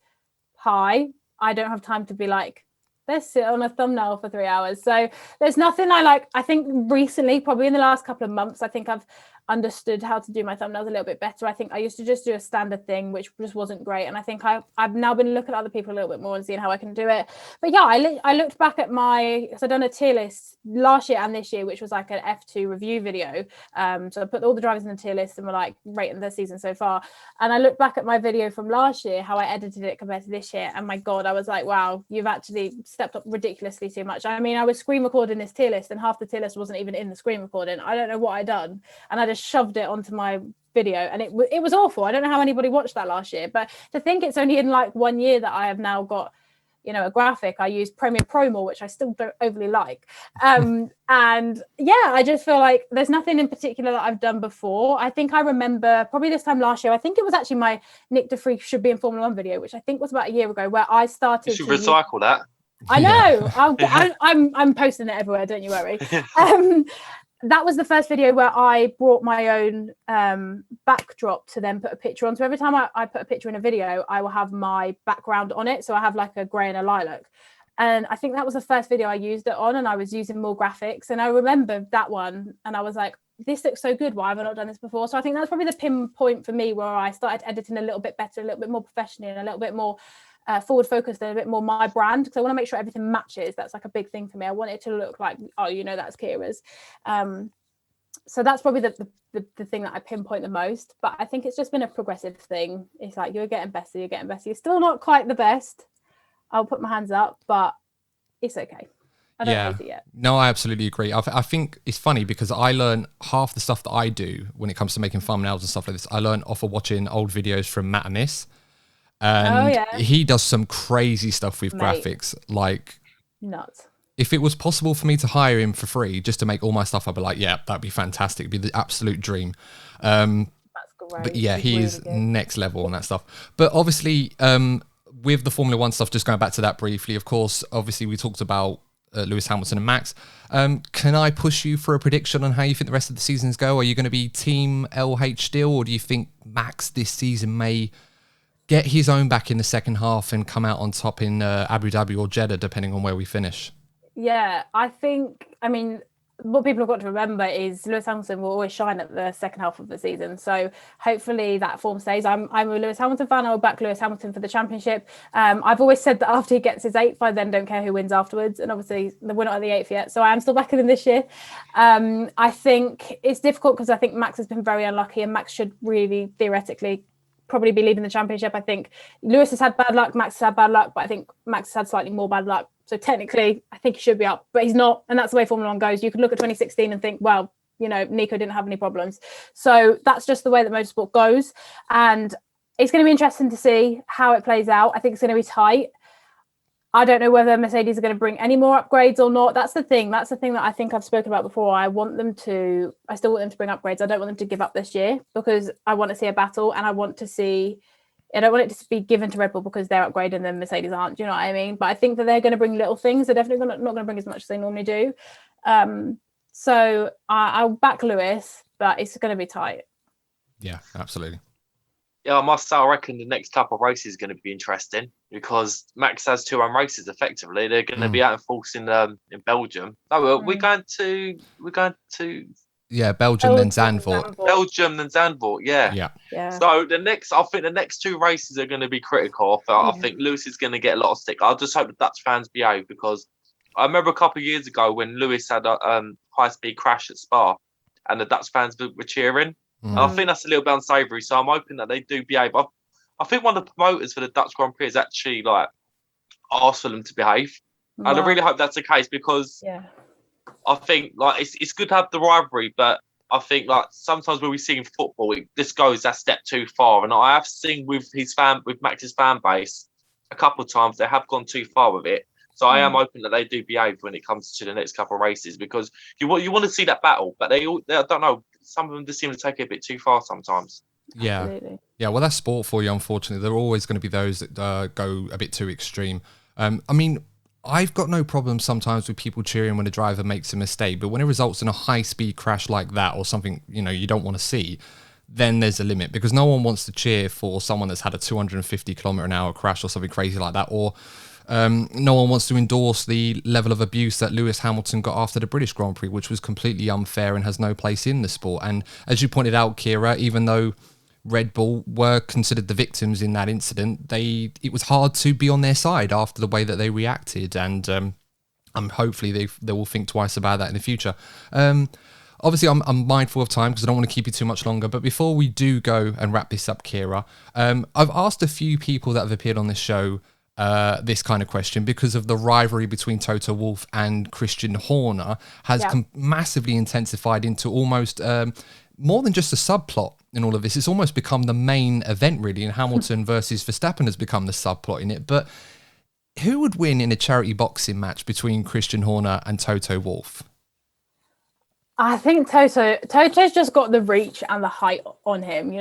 high, I don't have time to be like, let's sit on a thumbnail for 3 hours. So there's nothing I think recently, probably in the last couple of months, I think I've understood how to do my thumbnails a little bit better. I think I used to just do a standard thing, which just wasn't great. And I think I've now been looking at other people a little bit more and seeing how I can do it. But yeah, I looked back at so I've done a tier list last year and this year, which was like an F2 review video. So I put all the drivers in the tier list and we're like rating the season so far. And I looked back at my video from last year, how I edited it compared to this year. And my God, I was like, wow, you've actually stepped up ridiculously too much. I mean, I was screen recording this tier list and half the tier list wasn't even in the screen recording. I don't know what I'd done. And I just shoved it onto my video and it was awful. I don't know how anybody watched that last year, but to think it's only in like 1 year that I have now got a graphic. I use Premiere Pro more, which I still don't overly like, and yeah, I just feel like there's nothing in particular that I've done before. I think I remember probably this time last year, I think it was actually my Nick de Vries should be in Formula 1 video, which I think was about a year ago, where I started you should recycle that. I know. I'm posting it everywhere, don't you worry. That was the first video where I brought my own backdrop to then put a picture on. So every time I put a picture in a video, I will have my background on it. So I have like a grey and a lilac. And I think that was the first video I used it on, and I was using more graphics. And I remember that one and I was like, this looks so good. Why have I not done this before? So I think that's probably the pinpoint for me where I started editing a little bit better, a little bit more professionally, and a little bit more forward focused and a bit more my brand, because I want to make sure everything matches. That's like a big thing for me. I want it to look like, that's Keira's. So that's probably the thing that I pinpoint the most. But I think it's just been a progressive thing. It's like you're getting better. You're still not quite the best. I'll put my hands up, but it's okay. I don't hate it yet. No, I absolutely agree. I think it's funny because I learn half the stuff that I do when it comes to making thumbnails and stuff like this. I learn off of watching old videos from Matt Amiss. And he does some crazy stuff with graphics, like nuts. If it was possible for me to hire him for free just to make all my stuff, I'd be like, yeah, that'd be fantastic. It'd be the absolute dream. That's great. But yeah, he is really next level on that stuff. But obviously, with the Formula One stuff, just going back to that briefly, of course, obviously we talked about Lewis Hamilton and Max. Can I push you for a prediction on how you think the rest of the seasons go? Are you going to be team LH still, or do you think Max this season may get his own back in the second half and come out on top in Abu Dhabi or Jeddah, depending on where we finish? Yeah, I mean, what people have got to remember is Lewis Hamilton will always shine at the second half of the season. So hopefully that form stays. I'm a Lewis Hamilton fan. I'll back Lewis Hamilton for the championship. I've always said that after he gets his 8th, I then don't care who wins afterwards. And obviously we're not at the 8th yet. So I am still backing him this year. I think it's difficult because I think Max has been very unlucky, and Max should really theoretically probably be leading the championship. I think Lewis has had bad luck, Max has had bad luck, but I think Max has had slightly more bad luck. So technically, I think he should be up, but he's not. And that's the way Formula One goes. You could look at 2016 and think, well, Nico didn't have any problems. So that's just the way that motorsport goes. And it's going to be interesting to see how it plays out. I think it's going to be tight. I don't know whether Mercedes are going to bring any more upgrades or not. That's the thing. That's the thing that I think I've spoken about before. I still want them to bring upgrades. I don't want them to give up this year because I want to see a battle, and I don't want it to be given to Red Bull because they're upgrading and then Mercedes aren't. Do you know what I mean? But I think that they're going to bring little things. They're definitely not going to bring as much as they normally do. So I'll back Lewis, but it's going to be tight. Yeah, absolutely. Yeah, I must say, I reckon the next couple of races is going to be interesting because Max has 2 home races. Effectively, they're going to be out in force in Belgium. No, we're going to Yeah, Belgium, then Belgium, Zandvoort. Belgium and Zandvoort. Yeah. Yeah. Yeah. So I think the next 2 races are going to be critical. I think Lewis is going to get a lot of stick. I just hope the Dutch fans behave because I remember a couple of years ago when Lewis had a high-speed crash at Spa, and the Dutch fans were cheering. And I think that's a little bit unsavoury. So I'm hoping that they do behave. I think one of the promoters for the Dutch Grand Prix is actually like asked for them to behave, and I really hope that's the case because I think like it's good to have the rivalry, but I think like sometimes when we see in football, this goes that step too far. And I have seen with Max's fan base a couple of times they have gone too far with it. So I am hoping that they do behave when it comes to the next couple of races because you want to see that battle, but they I don't know. Some of them just seem to take it a bit too far sometimes. Yeah. Absolutely. Yeah, well, that's sport for you, unfortunately. There are always going to be those that go a bit too extreme. I mean, I've got no problem sometimes with people cheering when a driver makes a mistake, but when it results in a high-speed crash like that or something, you don't want to see, then there's a limit because no one wants to cheer for someone that's had a 250-kilometer-an-hour crash or something crazy like that, or no one wants to endorse the level of abuse that Lewis Hamilton got after the British Grand Prix, which was completely unfair and has no place in the sport. And as you pointed out, Keira, even though Red Bull were considered the victims in that incident, it was hard to be on their side after the way that they reacted, and hopefully they will think twice about that in the future. Obviously, I'm mindful of time because I don't want to keep you too much longer. But before we do go and wrap this up, Keira, I've asked a few people that have appeared on this show this kind of question because of the rivalry between Toto Wolff and Christian Horner has massively intensified into almost more than just a subplot in all of this. It's almost become the main event, really, and Hamilton versus Verstappen has become the subplot in it. But who would win in a charity boxing match between Christian Horner and Toto Wolff? I think Toto's just got the reach and the height on him,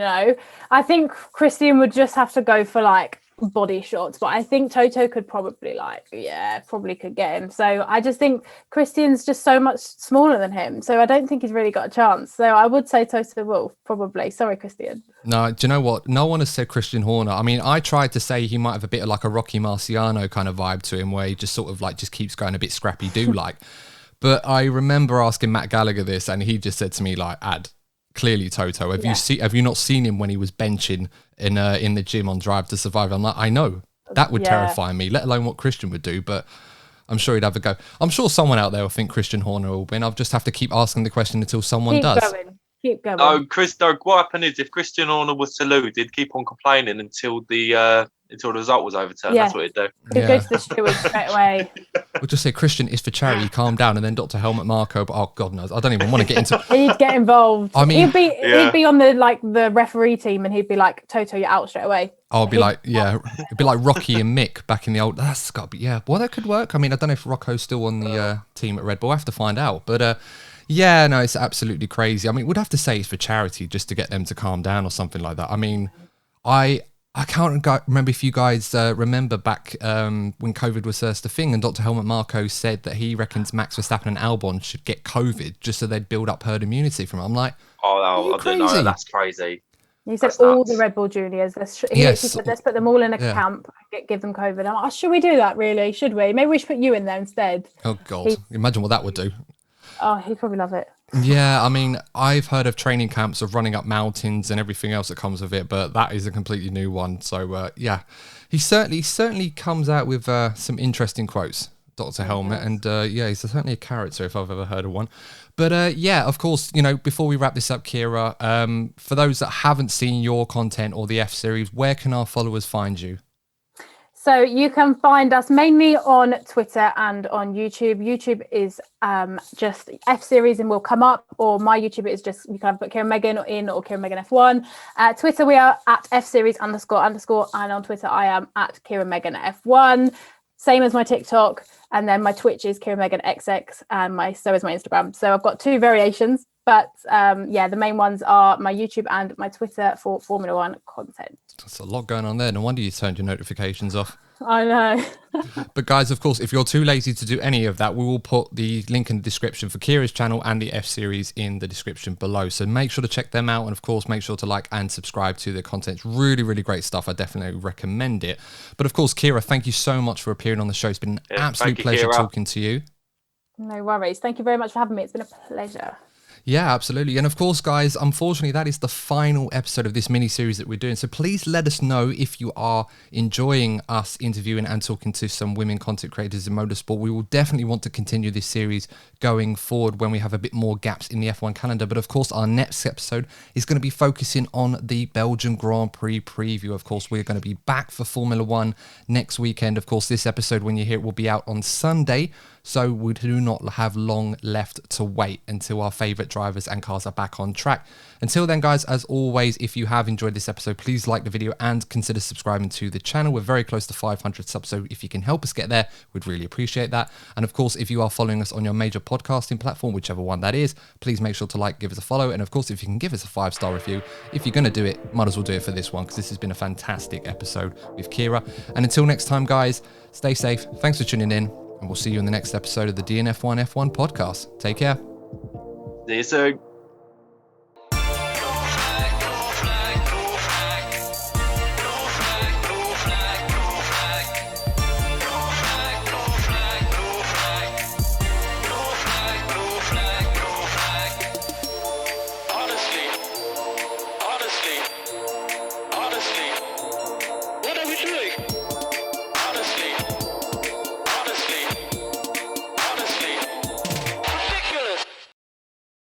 I think Christian would just have to go for like body shots, but I think Toto could probably could get him. So I just think Christian's just so much smaller than him, so I don't think he's really got a chance. So I would say Toto Wolff, probably. Sorry, Christian. No, do you know what? No one has said Christian Horner. I mean, I tried to say he might have a bit of like a Rocky Marciano kind of vibe to him, where he just sort of like just keeps going a bit scrappy-do like. But I remember asking Matt Gallagher this, and he just said to me like, clearly Toto. Have you not seen him when he was benching in the gym on Drive to Survive? I'm like, I know that would terrify me, let alone what Christian would do. But I'm sure he'd have a go. I'm sure someone out there will think Christian Horner will win. I'll just have to keep asking the question until someone does. Keep going. No, what happened is if Christian Horner was to lose, he'd keep on complaining until the result was overturned. That's what he'd do. He'd go to the stewards straight away. We'll just say, Christian, it's for charity, calm down. And then Dr. Helmut Marko, but oh God knows, I don't even want to get into He'd get involved. I mean, he'd be on the referee team, and he'd be like, Toto, you're out straight away. I'll be like, it'd be like Rocky and Mick back in the old. That's got to be well, that could work. I mean, I don't know if Rocco's still on the team at Red Bull. I have to find out, but no, it's absolutely crazy. I mean, we'd have to say it's for charity just to get them to calm down or something like that. I mean, I can't remember if you guys remember back when COVID was first a thing, and Dr. Helmut Marko said that he reckons Max Verstappen and Albon should get COVID just so they'd build up herd immunity from it. I'm like, I didn't know that. That's crazy. He said all the Red Bull juniors. He said, let's put them all in a camp, give them COVID. I'm like, should we do that, really? Should we? Maybe we should put you in there instead. Oh, God. Imagine what that would do. Oh, he'd probably love it. Yeah, I mean, I've heard of training camps of running up mountains and everything else that comes with it, but that is a completely new one. So, he certainly comes out with some interesting quotes, Dr. Helmut, and he's certainly a character if I've ever heard of one. But of course, before we wrap this up, Keira, for those that haven't seen your content or the F series, where can our followers find you? So you can find us mainly on Twitter and on YouTube. YouTube is just F series and will come up, or my YouTube is just, you can put Keira Megan in or Keira Megan F1. Twitter, we are at F series __, and on Twitter, I am at Keira Megan F1. Same as my TikTok, and then my Twitch is Keira Megan XX, and so is my Instagram. So I've got two variations, but the main ones are my YouTube and my Twitter for Formula One content. That's a lot going on there. No wonder you turned your notifications off. I know. But guys, of course, if you're too lazy to do any of that, we will put the link in the description for Keira's channel and the F-Series in the description below. So make sure to check them out. And of course, make sure to like and subscribe to their content. It's really, really great stuff. I definitely recommend it. But of course, Keira, thank you so much for appearing on the show. It's been an absolute pleasure talking to you. No worries. Thank you very much for having me. It's been a pleasure. Yeah, absolutely. And of course, guys, unfortunately, that is the final episode of this mini-series that we're doing. So please let us know if you are enjoying us interviewing and talking to some women content creators in motorsport. We will definitely want to continue this series going forward when we have a bit more gaps in the F1 calendar. But of course, our next episode is going to be focusing on the Belgian Grand Prix preview. Of course, we're going to be back for Formula One next weekend. Of course, this episode, when you hear it, will be out on Sunday. So we do not have long left to wait until our favourite drivers and cars are back on track. Until then, guys, as always, if you have enjoyed this episode, please like the video and consider subscribing to the channel. We're very close to 500 subs, so if you can help us get there, we'd really appreciate that. And of course, if you are following us on your major podcasting platform, whichever one that is, please make sure to like, give us a follow. And of course, if you can give us a 5-star review, if you're going to do it, might as well do it for this one, because this has been a fantastic episode with Keira. And until next time, guys, stay safe. Thanks for tuning in. And we'll see you in the next episode of the DNF1 F1 podcast. Take care. See you soon.